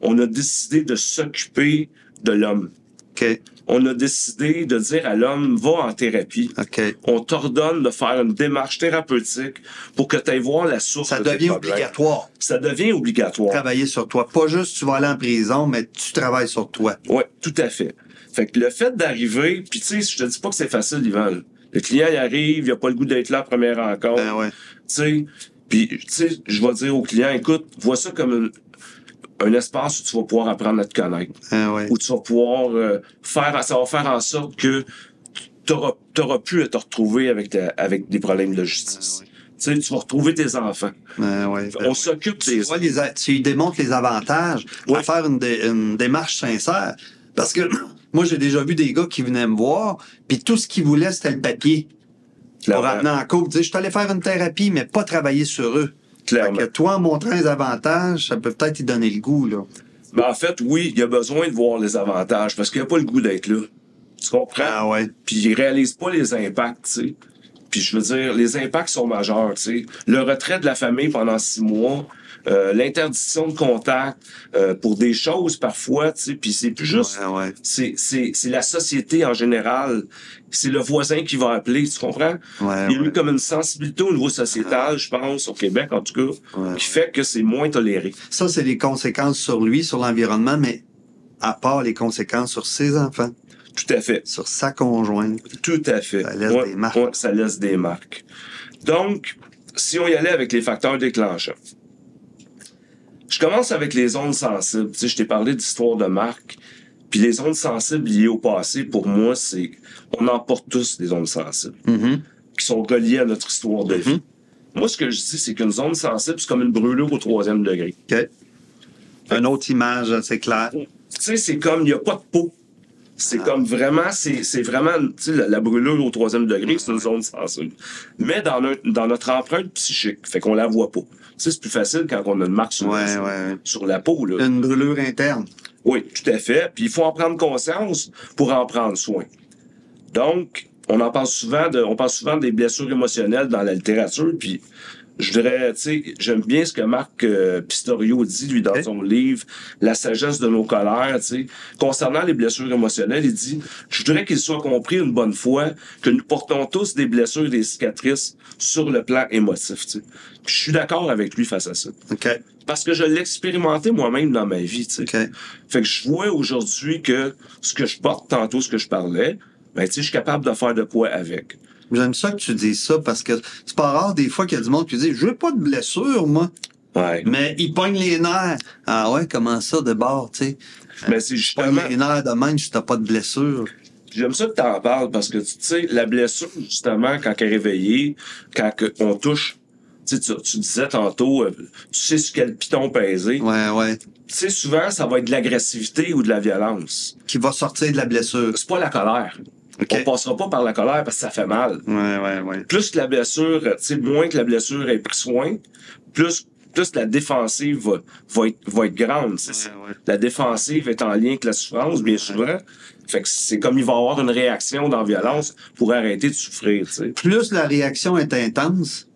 on a décidé de s'occuper de l'homme. OK. On a décidé de dire à l'homme, va en thérapie. OK. On t'ordonne de faire une démarche thérapeutique pour que tu ailles voir la source Ça de tes devient problèmes. obligatoire. Ça devient obligatoire. Travailler sur toi. Pas juste tu vas aller en prison, mais tu travailles sur toi. Oui, tout à fait. Fait que le fait d'arriver, puis tu sais, je te dis pas que c'est facile, Yvan. Le client, il arrive, il a pas le goût d'être là à la première rencontre. Ben ouais. Tu sais, puis tu sais, je vais dire au client, écoute, vois ça comme un espace où tu vas pouvoir apprendre à te connaître. Ah ouais. Où tu vas pouvoir ça va faire en sorte que t'auras pu te retrouver avec des problèmes de justice. Ah ouais. Tu sais, tu vas retrouver tes enfants. Ah ouais, On s'occupe des tu vois, tu lui démontres les avantages à faire une démarche sincère. Parce que moi, j'ai déjà vu des gars qui venaient me voir, puis tout ce qu'ils voulaient, c'était le papier. Pour ramener en couple. Tu sais, je suis allé faire une thérapie, mais pas travailler sur eux. Clairement. Fait que toi, en montrant les avantages, ça peut peut-être y donner le goût, là. Mais en fait, oui, il y a besoin de voir les avantages parce qu'il n'y a pas le goût d'être là. Tu comprends? Ah ouais. Puis il réalise pas les impacts, tu sais. Puis je veux dire, les impacts sont majeurs, tu sais. Le retrait de la famille pendant 6 mois, l'interdiction de contact pour des choses parfois, tu sais. Puis c'est plus juste... Ouais. C'est la société en général. C'est le voisin qui va appeler, tu comprends? Ouais, il y a eu comme une sensibilité au niveau sociétal, je pense, au Québec en tout cas, qui fait que c'est moins toléré. Ça, c'est les conséquences sur lui, sur l'environnement, mais à part les conséquences sur ses enfants. Tout à fait. Sur sa conjointe. Tout à fait. Ça laisse des marques. Ouais, ça laisse des marques. Donc, si on y allait avec les facteurs déclenchants, je commence avec les ondes sensibles. Tu sais, je t'ai parlé d'histoire de marque. Puis les ondes sensibles liées au passé, pour moi, c'est... On en porte tous des ondes sensibles qui sont reliées à notre histoire de vie. Moi, ce que je dis, c'est qu'une zone sensible, c'est comme une brûlure au 3e degré. OK. Une autre image, c'est clair. Tu sais, c'est comme, il n'y a pas de peau. C'est comme vraiment, c'est vraiment, tu sais, la brûlure au 3e degré, c'est une zone sensible. Mais dans notre empreinte psychique, fait qu'on la voit pas. Tu sais, c'est plus facile quand on a une marque sur la peau, là. Une brûlure interne. Oui, tout à fait. Puis il faut en prendre conscience pour en prendre soin. Donc, on parle souvent des blessures émotionnelles dans la littérature, puis je dirais, tu sais, j'aime bien ce que Marc Pistorio dit, lui, dans son livre « La sagesse de nos colères », tu sais. Concernant les blessures émotionnelles, il dit « Je voudrais qu'il soit compris une bonne fois que nous portons tous des blessures et des cicatrices sur le plan émotif, tu sais. » Je suis d'accord avec lui face à ça. OK. Parce que je l'ai expérimenté moi-même dans ma vie, tu sais. OK. Fait que je vois aujourd'hui que ce que je porte tantôt, ce que je parlais, ben, tu sais, je suis capable de faire de quoi avec. J'aime ça que tu dises ça parce que c'est pas rare des fois qu'il y a du monde qui dit je veux pas de blessure, moi. Ouais. Mais il pogne les nerfs. Ah ouais, comment ça de bord, tu sais? Mais c'est justement. Pogne les nerfs de même si t'as pas de blessure. J'aime ça que t'en parles parce que, tu sais, la blessure, justement, quand elle est réveillée, quand on touche, tu sais, tu disais tantôt, tu sais sur quel piton peser. Ouais. Tu sais, souvent, ça va être de l'agressivité ou de la violence. Qui va sortir de la blessure. C'est pas la colère. Okay. On passera pas par la colère parce que ça fait mal. Ouais. Plus que la blessure, tu sais, moins que la blessure ait pris soin, plus la défensive va être grande. Ouais. La défensive est en lien avec la souffrance, bien souvent. Fait que c'est comme il va y avoir une réaction dans la violence pour arrêter de souffrir, tu sais. Plus la réaction est intense,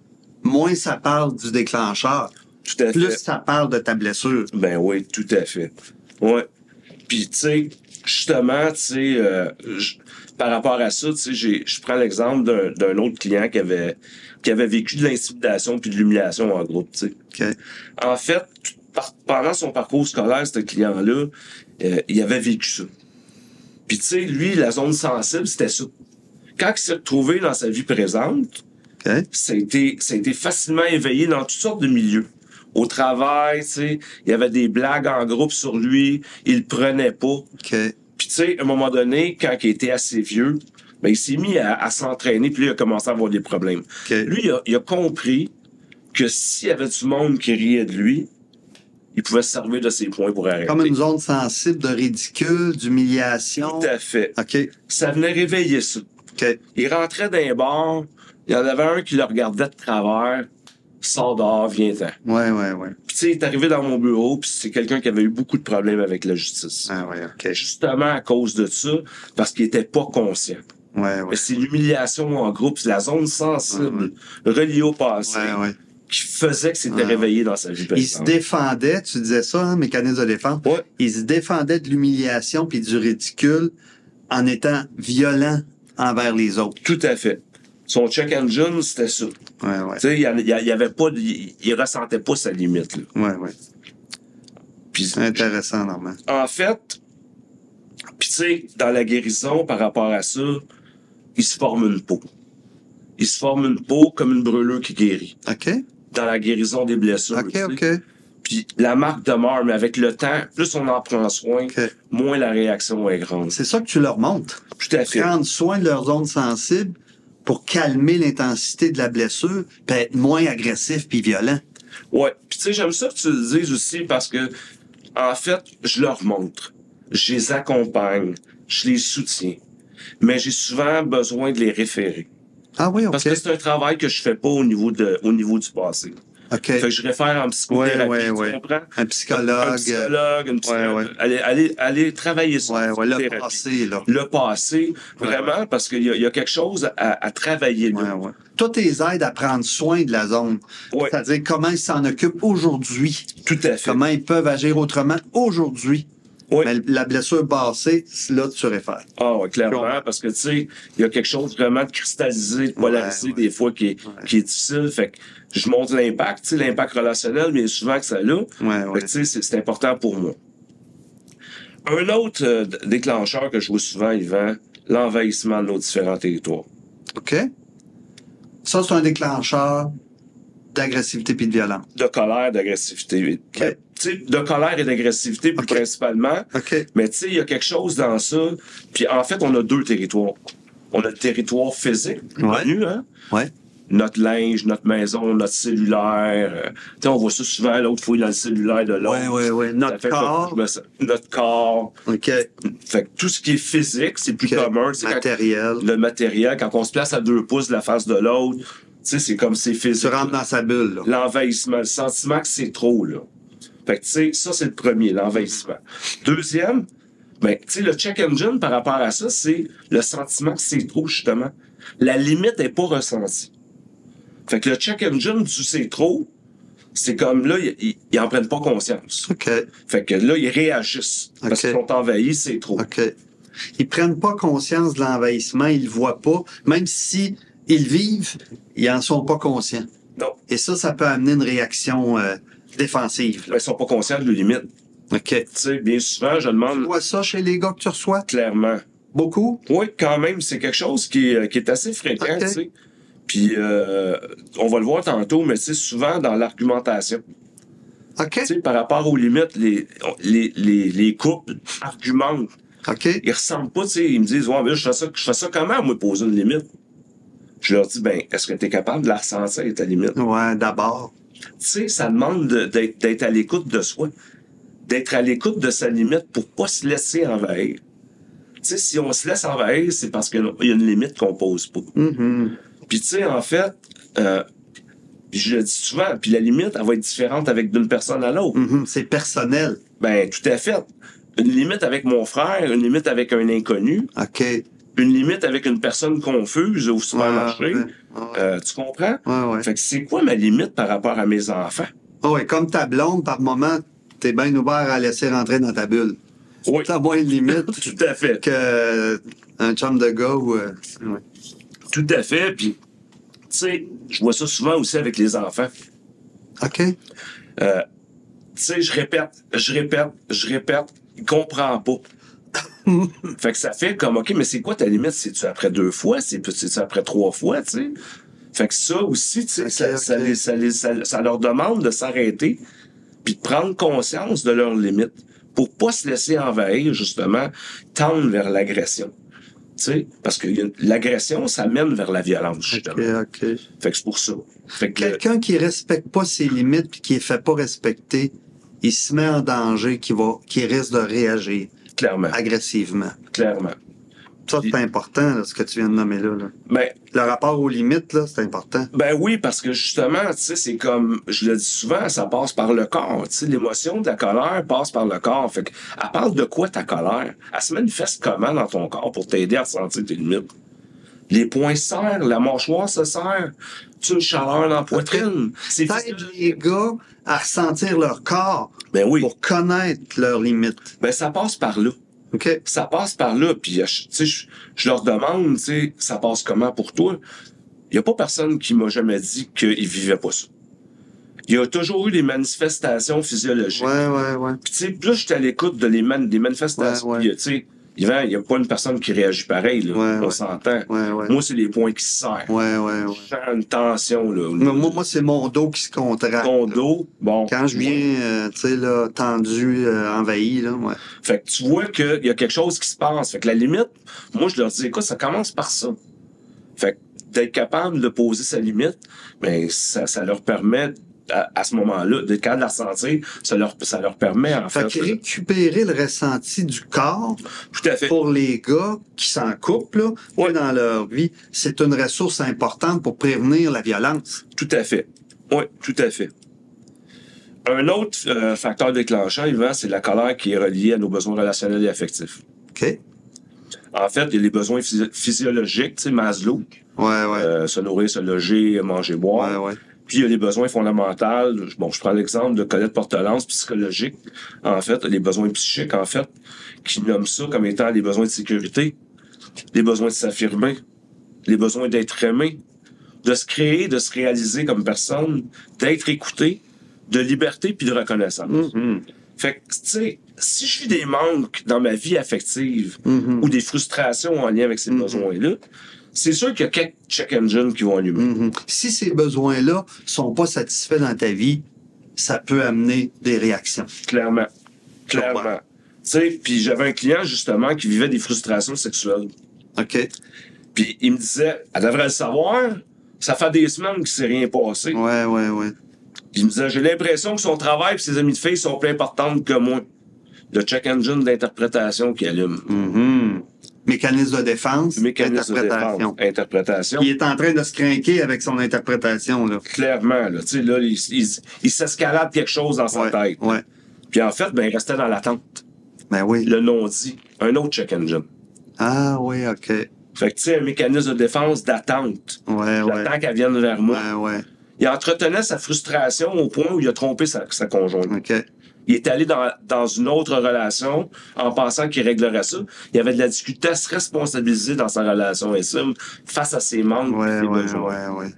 moins ça parle du déclencheur. Tout à fait. Plus ça parle de ta blessure. Ben oui, tout à fait. Ouais. Puis, tu sais, justement, tu sais, par rapport à ça, tu sais, je prends l'exemple d'un autre client qui avait vécu de l'intimidation puis de l'humiliation en groupe, tu sais. OK. En fait, pendant son parcours scolaire, ce client-là, il avait vécu ça. Puis, tu sais, lui, la zone sensible, c'était ça. Quand il s'est retrouvé dans sa vie présente, OK. ça a été facilement éveillé dans toutes sortes de milieux. Au travail, tu sais, il y avait des blagues en groupe sur lui, il le prenait pas. OK. Puis, tu sais, à un moment donné, quand il était assez vieux, ben, il s'est mis à s'entraîner, puis là, il a commencé à avoir des problèmes. Okay. Lui, il a compris que s'il y avait du monde qui riait de lui, il pouvait se servir de ses points pour arrêter. Comme une zone sensible de ridicule, d'humiliation. Tout à fait. OK. Ça venait réveiller ça. OK. Il rentrait dans les bars, il y en avait un qui le regardait de travers, sors dehors, viens-t'en. Ouais. Puis, tu sais, il est arrivé dans mon bureau, puis c'est quelqu'un qui avait eu beaucoup de problèmes avec la justice. Ah ouais, OK. Justement à cause de ça, parce qu'il était pas conscient. Ouais. Mais c'est l'humiliation en groupe, c'est la zone sensible reliée au passé Ouais. qui faisait que c'était réveillé dans sa vie Il se présente. défendait, tu disais ça, hein, mécanisme de défense. Ouais. Il se défendait de l'humiliation puis du ridicule en étant violent envers les autres. Tout à fait. Son check engine, c'était ça. Ouais. Tu sais, il y avait pas, il ressentait pas sa limite, là. Ouais. Puis, Intéressant, Normand. en fait, puis tu sais, dans la guérison, par rapport à ça, il se forme une peau. Il se forme une peau comme une brûlure qui guérit. OK. Dans la guérison des blessures. tu sais. OK. Puis Puis la marque demeure, mais avec le temps, plus on en prend soin, OK. moins la réaction est grande. C'est ça que tu leur montres. Tout à fait. Prendre soin de leurs zones sensibles pour calmer l'intensité de la blessure, puis être moins agressif puis violent. Ouais. Puis tu sais, j'aime ça que tu le dises aussi parce que, en fait, je leur montre. Je les accompagne. Je les soutiens. Mais j'ai souvent besoin de les référer. Ah oui, OK. Parce que c'est un travail que je fais pas au niveau du passé. OK. Fait que je réfère en psychothérapie, tu comprends? Un psychologue. Un psychologue, une psychologue. Ouais. Allez travailler ça. Le thérapie. passé, là. Le passé, vraiment, parce qu'il y a quelque chose à travailler là. Ouais. Toi, tes aides à prendre soin de la zone. Ouais. C'est-à-dire comment ils s'en occupent aujourd'hui. Tout à fait. Comment ils peuvent agir autrement aujourd'hui. Oui. Mais la blessure passée, là, tu réfères. Ah ouais, clairement, parce que tu sais, il y a quelque chose vraiment de cristallisé, de polarisé des fois qui est difficile. Fait que je montre l'impact, tu sais, l'impact relationnel, mais souvent que ça a. Fait que tu sais, c'est important pour moi. Un autre déclencheur que je vois souvent, Yvan, l'envahissement de nos différents territoires. OK? Ça, c'est un déclencheur d'agressivité puis de violence. De colère, d'agressivité. OK. Tu sais, de colère et d'agressivité plus OK. principalement. OK. Mais tu sais, il y a quelque chose dans ça. Puis en fait, on a deux territoires. On a le territoire physique, plus connu, hein? Ouais. Notre linge, notre maison, notre cellulaire. Tu sais, on voit ça souvent, l'autre fouille dans le cellulaire de l'autre. Ouais. Ça Notre fait que corps. notre corps. OK. Fait que tout ce qui est physique, c'est plus OK. commun. Tu sais, Matériel. le matériel, quand on se place à 2 pouces de la face de l'autre, tu sais, c'est comme c'est physique. Tu rentres dans sa bulle, là. L'envahissement, le sentiment que c'est trop, là. Fait que, tu sais, ça, c'est le premier, l'envahissement. Deuxième, ben, tu sais, le check engine par rapport à ça, c'est le sentiment que c'est trop, justement. La limite n'est pas ressentie. Fait que le check engine du c'est trop, c'est comme là, ils en prennent pas conscience. OK. Fait que là, ils réagissent. Parce OK. qu'ils sont envahis, c'est trop. OK. Ils prennent pas conscience de l'envahissement, ils le voient pas. Même si ils vivent, ils en sont pas conscients. Non. Et ça peut amener une réaction défensive. Ben, ils sont pas conscients de leurs limites. OK. Tu sais, bien souvent, je Tu demande vois ça chez les gars que tu reçois? clairement. Beaucoup? Oui, quand même, c'est quelque chose qui est assez fréquent, OK. tu sais. Puis, on va le voir tantôt, mais c'est souvent dans l'argumentation. OK. Tu sais, par rapport aux limites, les couples argumentent. OK. Ils ressemblent pas, tu sais, ils me disent, ouais, mais je fais ça comment, moi, poser une limite? Je leur dis, ben, est-ce que tu es capable de la ressentir, ta limite? Ouais, d'abord. Tu sais, ça demande d'être à l'écoute de soi. D'être à l'écoute de sa limite pour pas se laisser envahir. Tu sais, si on se laisse envahir, c'est parce qu'il y a une limite qu'on pose pas. Mm-hmm. Puis tu sais, en fait, puis je le dis souvent, puis la limite, elle va être différente d'une personne à l'autre. Mm-hmm. C'est personnel. Ben, tout à fait. Une limite avec mon frère, une limite avec un inconnu, OK. une limite avec une personne confuse au supermarché. Ouais. Tu comprends? Ouais. Fait que c'est quoi ma limite par rapport à mes enfants? Oh, et comme ta blonde, par moment, t'es bien ouvert à laisser rentrer dans ta bulle. Oui. T'as moins de limites Tout à fait. que un chum de gars ou... ouais. Tout à fait. Puis, tu sais, je vois ça souvent aussi avec les enfants. OK. Tu sais, je répète, il comprend pas. Fait que ça fait comme, OK, mais c'est quoi ta limite? C'est-tu après 2 fois? C'est-tu après 3 fois, tu sais? Fait que ça aussi, tu sais, OK. ça leur demande de s'arrêter puis de prendre conscience de leurs limites pour pas se laisser envahir, justement, tendre vers l'agression. Tu sais, parce que l'agression, ça mène vers la violence, justement. OK. Fait que c'est pour ça. Fait que Quelqu'un qui respecte pas ses limites puis qui les fait pas respecter, il se met en danger, qui risque de réagir clairement, agressivement. clairement. Ça, c'est important, là, ce que tu viens de nommer là. Ben, Le rapport aux limites, là, c'est important. Ben oui, parce que justement, tu sais, c'est comme, je le dis souvent, ça passe par le corps. Tu sais, l'émotion de la colère passe par le corps. Fait que, elle parle de quoi ta colère? Elle se manifeste comment dans ton corps pour t'aider à sentir tes limites? Les poings se serrent, la mâchoire se serre, tu as une chaleur dans la poitrine. C'est T'aides les gars à ressentir leur corps Ben oui. pour connaître leurs limites. Ben ça passe par là. OK? Ça passe par là, puis tu sais, je leur demande, tu sais, ça passe comment pour toi? Il y a pas personne qui m'a jamais dit qu'il vivait pas ça. Il y a toujours eu des manifestations physiologiques. Ouais. Puis tu sais, plus j'étais à l'écoute des manifestations, Ouais. puis, tu sais, Yvan, il n'y a pas une personne qui réagit pareil, là. Ouais, On ouais. s'entend. Ouais. Moi, c'est les points qui se serrent. Ouais. Je sens une tension, là. Moi, c'est mon dos qui se contracte. Ton là. dos, bon. Quand je viens, tu sais, là, tendu, envahi, là, ouais. Fait que tu vois qu'il y a quelque chose qui se passe. Fait que la limite, moi, je leur dis, écoute, ça commence par ça. Fait que d'être capable de poser sa limite, ben, ça leur permet, à ce moment-là, d'être capable de la ressentir, ça leur permet, en Fait fait. que récupérer le ressenti du corps Tout à fait. pour les gars qui s'en coupent, là, Ouais. dans leur vie, c'est une ressource importante pour prévenir la violence. Tout à fait. Oui, tout à fait. Un autre facteur déclenchant, Yvan, c'est la colère qui est reliée à nos besoins relationnels et affectifs. OK? En fait, il y a les besoins physiologiques, tu sais, Maslow, Ouais. se nourrir, se loger, manger, boire. Ouais. Puis il y a les besoins fondamentaux. Bon, je prends l'exemple de Colette Portelance, psychologique. En fait, les besoins psychiques, en fait, qui nomment ça comme étant les besoins de sécurité, les besoins de s'affirmer, les besoins d'être aimé, de se créer, de se réaliser comme personne, d'être écouté, de liberté puis de reconnaissance. Fait que, tu sais, si je vis des manques dans ma vie affective ou des frustrations en lien avec ces besoins-là, c'est sûr qu'il y a quelques check engines qui vont allumer. Si ces besoins-là sont pas satisfaits dans ta vie, ça peut amener des réactions. Clairement. Tu Ouais. sais, puis j'avais un client, justement, qui vivait des frustrations sexuelles. OK? Puis il me disait, elle devrait le savoir, ça fait des semaines qu'il s'est rien passé. Ouais. Puis il me disait, j'ai l'impression que son travail et ses amis de filles sont plus importantes que moi. Le check engine d'interprétation qui allume. Mécanisme de défense, Mécanisme de interprétation. défense, interprétation. Il est en train de se craquer avec son interprétation, là. Clairement, là, tu sais, là, il s'escalade quelque chose dans sa tête. Ouais. Puis en fait, ben, il restait dans l'attente. Ben oui. Le non-dit. Un autre check engine. Ah oui, OK. Fait que, tu sais, un mécanisme de défense d'attente. Ouais. J'attends qu'elle vienne vers moi. Ouais. Il entretenait sa frustration au point où il a trompé sa conjointe. OK. Il est allé dans une autre relation en pensant qu'il réglerait ça. Il avait de la difficulté à se responsabiliser dans sa relation intime face à ses manques et ses besoins. Ouais.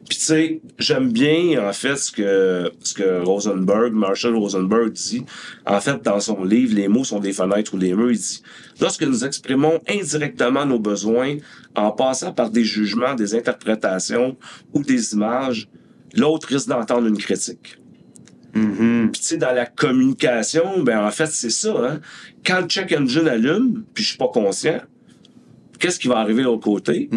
Puis tu sais, j'aime bien en fait ce que Marshall Rosenberg dit. En fait, dans son livre, Les mots sont des fenêtres ou des murs, il dit: lorsque nous exprimons indirectement nos besoins en passant par des jugements, des interprétations ou des images, l'autre risque d'entendre une critique. Puis tu sais, dans la communication, ben en fait, c'est ça, hein. Quand le check engine allume, puis je suis pas conscient, qu'est-ce qui va arriver de l'autre côté?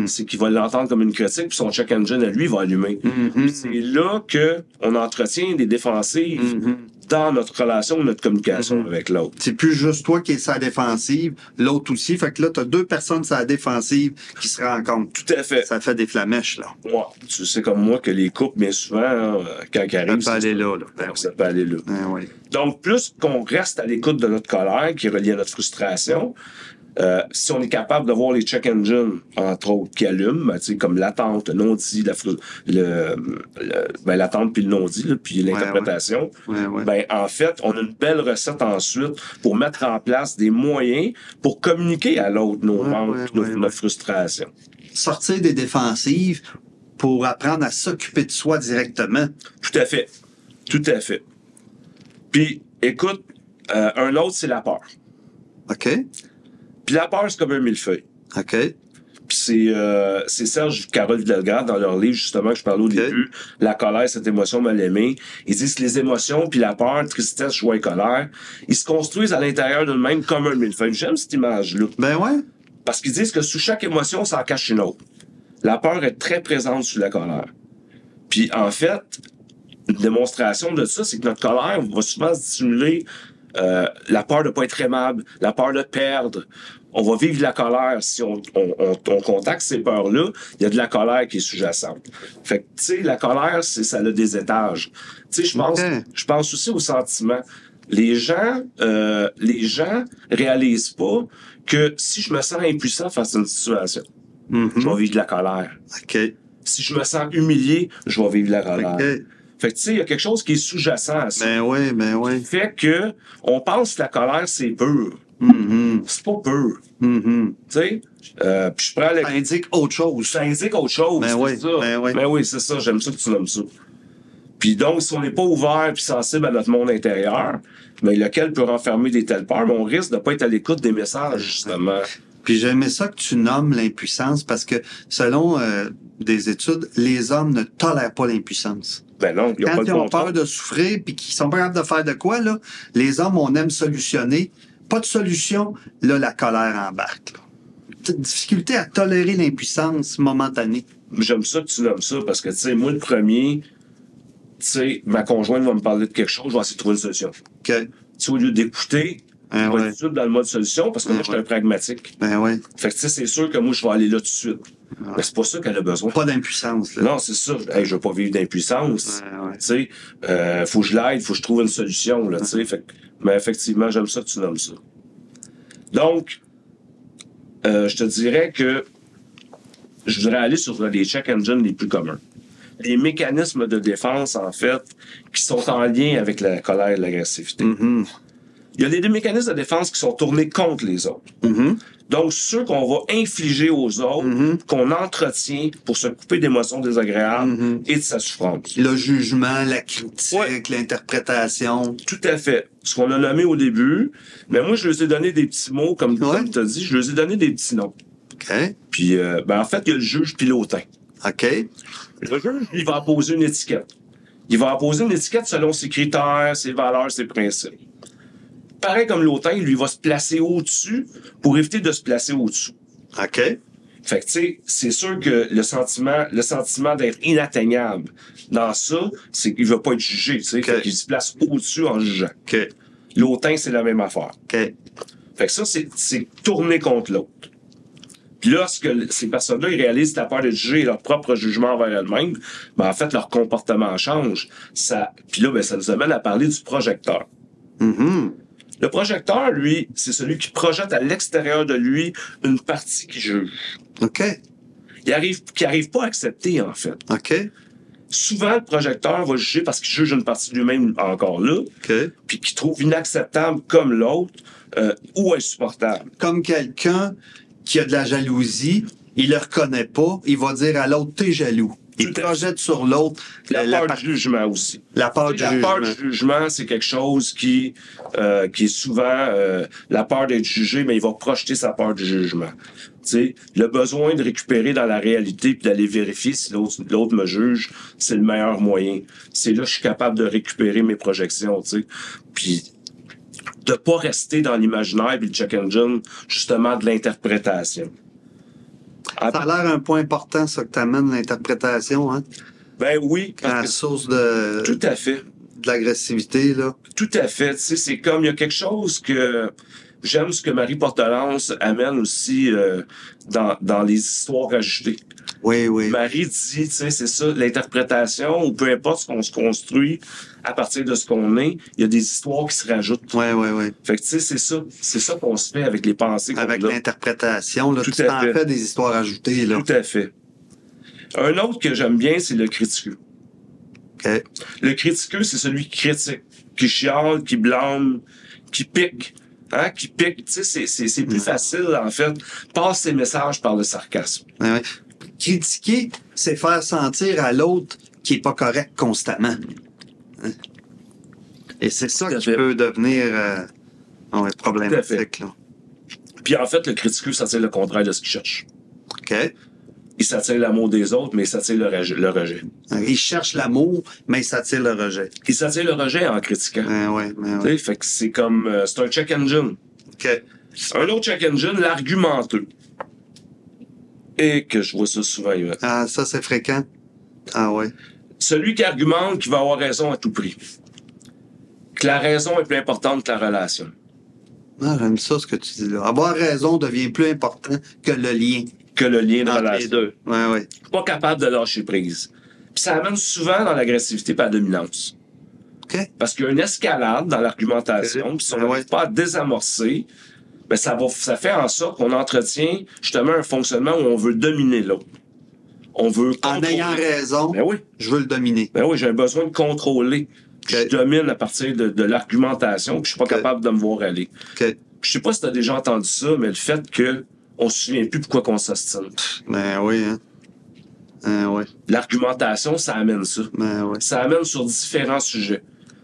C'est qu'il va l'entendre comme une critique, puis son check engine à lui va allumer. Puis c'est là que on entretient des défensives dans notre relation, notre communication avec l'autre. C'est plus juste toi qui es sur la défensive, l'autre aussi. Fait que là, t'as deux personnes sur la défensive qui se rencontrent. Tout à fait. Ça fait des flamèches, là. Ouais. Tu sais comme moi que les couples, bien souvent, hein, quand ils arrivent, Ça peut aller là. Ben ça peut aller là. oui. Donc, plus qu'on reste à l'écoute de notre colère, qui est reliée à notre frustration, si on est capable de voir les check engines, entre autres, qui allument, ben, tu sais, comme l'attente, le non-dit, l'attente puis le non-dit, là, puis l'interprétation, Ouais. ben, en fait, on a une belle recette ensuite pour mettre en place des moyens pour communiquer à l'autre nos manques, notre frustration. Sortir des défensives pour apprendre à s'occuper de soi directement. Tout à fait. Tout à fait. Puis, écoute, un autre, c'est la peur. OK? Puis la peur, c'est comme un millefeuille. OK? Puis c'est Serge Carole Delgado, dans leur livre, justement, que je parlais au début, La colère, cette émotion mal aimée. Ils disent que les émotions, puis la peur, tristesse, joie et colère, ils se construisent à l'intérieur d'eux-mêmes comme un millefeuille. J'aime cette image-là. Ben ouais. Parce qu'ils disent que sous chaque émotion, ça en cache une autre. La peur est très présente sous la colère. Puis, en fait, une démonstration de ça, c'est que notre colère va souvent stimuler la peur de pas être aimable, la peur de perdre. On va vivre la colère. Si on contacte ces peurs-là, il y a de la colère qui est sous-jacente. Fait que, tu sais, la colère, ça a des étages. Tu sais, je pense aussi aux sentiments. Les gens réalisent pas que si je me sens impuissant face à une situation, je vais vivre de la colère. OK. Si je me sens humilié, je vais vivre de la colère. OK. Fait que, tu sais, il y a quelque chose qui est sous-jacent à ça. Ben oui. Fait que, on pense que la colère, c'est pur. C'est pas pur. Tu sais, puis je prends Ça indique autre chose. Ça indique autre chose. Ben c'est oui, ça. ben oui. Ben oui, c'est ça. J'aime ça que tu nommes ça. Puis donc, si on n'est pas ouvert puis sensible à notre monde intérieur, mais lequel peut renfermer des telles peurs, mais on risque de ne pas être à l'écoute des messages, justement. Puis j'aimais ça que tu nommes l'impuissance parce que selon des études, les hommes ne tolèrent pas l'impuissance. Ben non, il n'y a Quand pas de ils ont contrôle. peur de souffrir puis qu'ils sont pas capables de faire de quoi, là, les hommes, on aime solutionner. Pas de solution, là, la colère embarque. Là. Difficulté à tolérer l'impuissance momentanée. J'aime ça que tu nommes ça parce que, tu sais, moi, le premier, tu sais, ma conjointe va me parler de quelque chose, je vais essayer de trouver une solution. OK. Tu sais, au lieu d'écouter, je vais ouais. tout de suite dans le mode solution parce que moi, je suis un pragmatique. Ben ouais. Fait que, tu sais, c'est sûr que moi, je vais aller là tout de suite. Mais c'est pas ça qu'elle a besoin. Pas d'impuissance, là. Non, c'est ça. Hey, je veux pas vivre d'impuissance. Ouais. Tu sais, faut que je l'aide, faut que je trouve une solution, là, tu sais. Fait que, mais effectivement, j'aime ça que tu nommes ça. Donc, je te dirais que je voudrais aller sur les check engines les plus communs. Les mécanismes de défense, en fait, qui sont en lien avec la colère et l'agressivité. Mm-hmm. Il y a des mécanismes de défense qui sont tournés contre les autres. Mm-hmm. Donc, ceux qu'on va infliger aux autres, qu'on entretient pour se couper d'émotions désagréables et de sa souffrance. Le jugement, la critique, Ouais. l'interprétation. Tout à fait. Ce qu'on a nommé au début, mais moi, je leur ai donné des petits mots, comme tu as dit, je leur ai donné des petits noms. OK. Puis, en fait, il y a le juge pilotin. OK. Le juge, il va apposer une étiquette. Il va apposer une étiquette selon ses critères, ses valeurs, ses principes. Pareil comme l'autain, lui va se placer au-dessus pour éviter de se placer au-dessous. OK. Fait que, tu sais, c'est sûr que le sentiment d'être inatteignable dans ça, c'est qu'il veut pas être jugé, tu sais. Fait qu'il se place au-dessus en jugeant. OK. L'autain, c'est la même affaire. OK. Fait que ça, c'est tourner contre l'autre. Puis lorsque ces personnes-là, ils réalisent la peur de juger leur propre jugement envers elles-mêmes, ben, en fait, leur comportement change. Puis là, ben, ça nous amène à parler du projecteur. Mm-hmm. Le projecteur, lui, c'est celui qui projette à l'extérieur de lui une partie qui juge. OK. Qui arrive pas à accepter, en fait. OK. Souvent, le projecteur va juger parce qu'il juge une partie de lui-même encore là, OK. puis qu'il trouve inacceptable comme l'autre ou insupportable. Comme quelqu'un qui a de la jalousie, il le reconnaît pas, il va dire à l'autre, t'es jaloux. Il Tout à projette sur l'autre La peur du jugement aussi. la peur du La jugement. peur du jugement, c'est quelque chose qui est souvent la peur d'être jugé, mais il va projeter sa peur du jugement. Tu sais, le besoin de récupérer dans la réalité puis d'aller vérifier si l'autre me juge, c'est le meilleur moyen. C'est là que je suis capable de récupérer mes projections, tu sais. Puis de pas rester dans l'imaginaire puis le check engine, justement, de l'interprétation. Ça a l'air un point important, ça, que t'amènes l'interprétation, hein? Ben oui, À la parce que source de tout à fait. l'agressivité, là. Tout à fait. Tu sais, c'est comme, il y a quelque chose que j'aime ce que Marie Portelance amène aussi dans les histoires ajoutées. Oui, oui. Marie dit, tu sais, c'est ça, l'interprétation, ou peu importe ce qu'on se construit à partir de ce qu'on est, il y a des histoires qui se rajoutent. Oui, oui, oui. Fait que, tu sais, c'est ça qu'on se fait avec les pensées qu'on Avec a. l'interprétation, là, Tout tu à t'en fait. fais des histoires ajoutées, là. Tout à fait. Un autre que j'aime bien, c'est le critiqueux. OK. Le critiqueux, c'est celui qui critique, qui chiale, qui blâme, qui pique. Hein, qui pique, tu sais, c'est plus facile, en fait. Passe ses messages par le sarcasme. Ouais, ouais. Critiquer, c'est faire sentir à l'autre qui est pas correct constamment. Hein? Et c'est ça Tout à qui fait. peut devenir problématique, là. Puis en fait, le critiqueux, ça tire le contraire de ce qu'il cherche. OK? Il s'attire l'amour des autres, mais il s'attire le rejet. Il cherche l'amour, mais il s'attire le rejet. Il s'attire le rejet en critiquant. Ouais, Tu sais, fait que c'est comme... c'est un check engine. OK. Un autre check engine, l'argumenteux. Et que je vois ça souvent, Yvette. Ah, ça, c'est fréquent. Ah, ouais. Celui qui argumente qui va avoir raison à tout prix. Que la raison est plus importante que la relation. Ah, j'aime ça, ce que tu dis là. Avoir raison devient plus important que le lien Que le lien de entre les relation. deux. Ouais, ouais. Je suis pas capable de lâcher prise. Puis ça amène souvent dans l'agressivité et la dominance. OK? Parce qu'il y a une escalade dans l'argumentation, puis si on Ouais. n'arrive pas à désamorcer, ben ça fait en sorte qu'on entretient justement un fonctionnement où on veut dominer l'autre. On veut En contrôler. ayant raison, Ben oui, je veux le dominer. ben oui, j'ai besoin de contrôler. Ok. Je domine à partir de l'argumentation, puis je suis pas Ok. capable de me voir aller. OK. Je sais pas si tu as déjà entendu ça, mais le fait que on se souvient plus pourquoi qu'on s'ostine. Ben oui, hein. Ouais. L'argumentation, ça amène ça. Ouais. Ça amène sur différents sujets.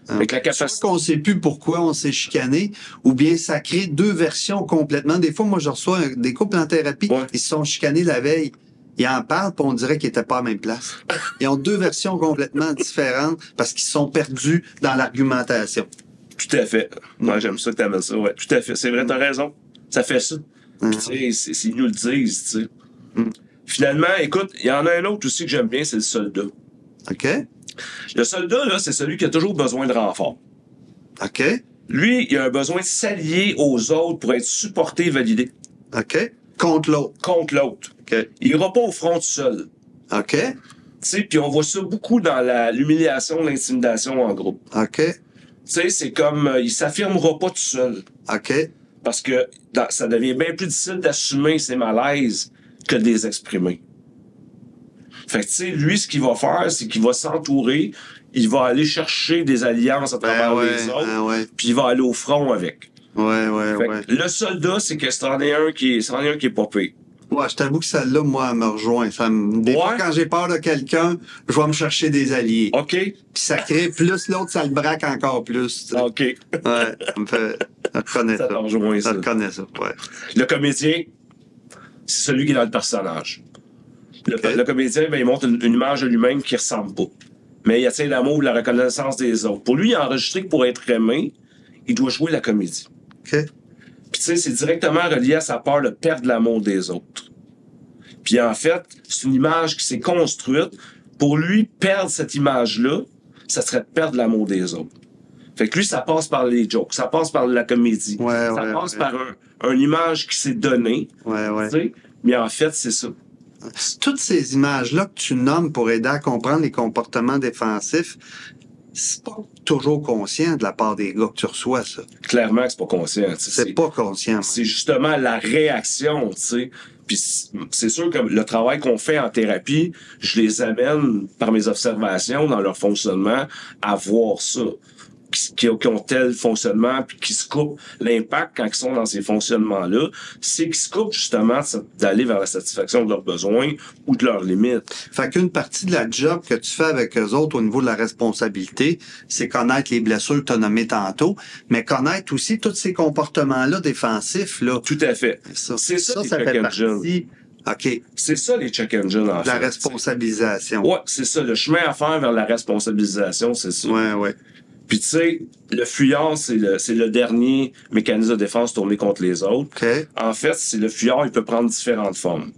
Avec la capacité... Soit qu'on sait plus pourquoi on s'est chicané, ou bien ça crée deux versions complètement. Des fois, moi, je reçois des couples en thérapie, ils se sont chicanés la veille. Ils en parlent, puis on dirait qu'ils étaient pas à la même place. Ils ont deux versions complètement différentes parce qu'ils sont perdus dans l'argumentation. Tout à fait. Moi, j'aime ça que tu amènes ça. Ouais, tout à fait. C'est vrai, t'as raison. Ça fait ça. Puis, tu sais, ils nous le disent, tu sais. Finalement, écoute, il y en a un autre aussi que j'aime bien, c'est le soldat. OK. Le soldat, là, c'est celui qui a toujours besoin de renfort. OK. Lui, il a un besoin de s'allier aux autres pour être supporté et validé. OK. Contre l'autre. Contre l'autre. OK. Il ira pas au front tout seul. OK. Tu sais, puis on voit ça beaucoup dans l'humiliation, l'intimidation en groupe. OK. Tu sais, c'est comme, il s'affirmera pas tout seul. OK. Parce que ça devient bien plus difficile d'assumer ses malaises que de les exprimer. Fait que, tu sais, lui, ce qu'il va faire, c'est qu'il va s'entourer, il va aller chercher des alliances à travers les autres, puis il va aller au front avec. Ouais. Le soldat, c'est que c'en est un qui est pas pire. Ouais, je t'avoue que celle-là, moi, elle me rejoint. Des fois, quand j'ai peur de quelqu'un, je vais me chercher des alliés. OK. Puis ça crée plus l'autre, ça le braque encore plus. T'sais. OK. Ouais, ça me fait... Je reconnais ça. Ça te rejoint, ça. Je reconnais ça, ouais. Le comédien, c'est celui qui est dans le personnage. Le comédien, ben, il montre une image de lui-même qui ressemble pas. Mais il attire l'amour et la reconnaissance des autres. Pour lui, il a enregistré que pour être aimé, il doit jouer la comédie. OK. Puis tu sais, c'est directement relié à sa peur de perdre l'amour des autres. Puis en fait, c'est une image qui s'est construite. Pour lui, perdre cette image-là, ça serait de perdre l'amour des autres. Fait que lui, ça passe par les jokes, ça passe par la comédie. Ça passe par une image qui s'est donnée. Tu sais, mais en fait, c'est ça. Toutes ces images-là que tu nommes pour aider à comprendre les comportements défensifs, c'est pas toujours conscient de la part des gars que tu reçois, ça. Clairement que c'est pas conscient. C'est pas conscient. C'est justement la réaction, tu sais. Puis c'est sûr que le travail qu'on fait en thérapie, je les amène par mes observations dans leur fonctionnement à voir ça. Qui ont tel fonctionnement, puis qui se coupent. L'impact, quand ils sont dans ces fonctionnements-là, c'est qu'ils se coupent justement d'aller vers la satisfaction de leurs besoins ou de leurs limites. Fait qu'une partie de la job que tu fais avec eux autres au niveau de la responsabilité, c'est connaître les blessures que tu as nommées tantôt, mais connaître aussi tous ces comportements-là défensifs, là. Tout à fait. C'est ça, les ça check fait engines. partie. OK. C'est ça, les check engines, en fait. La responsabilisation. Ouais, c'est ça. Le chemin à faire vers la responsabilisation, c'est ça. Ouais. Puis tu sais, le fuyard, c'est le dernier mécanisme de défense tourné contre les autres. OK. En fait, c'est le fuyard, il peut prendre différentes formes.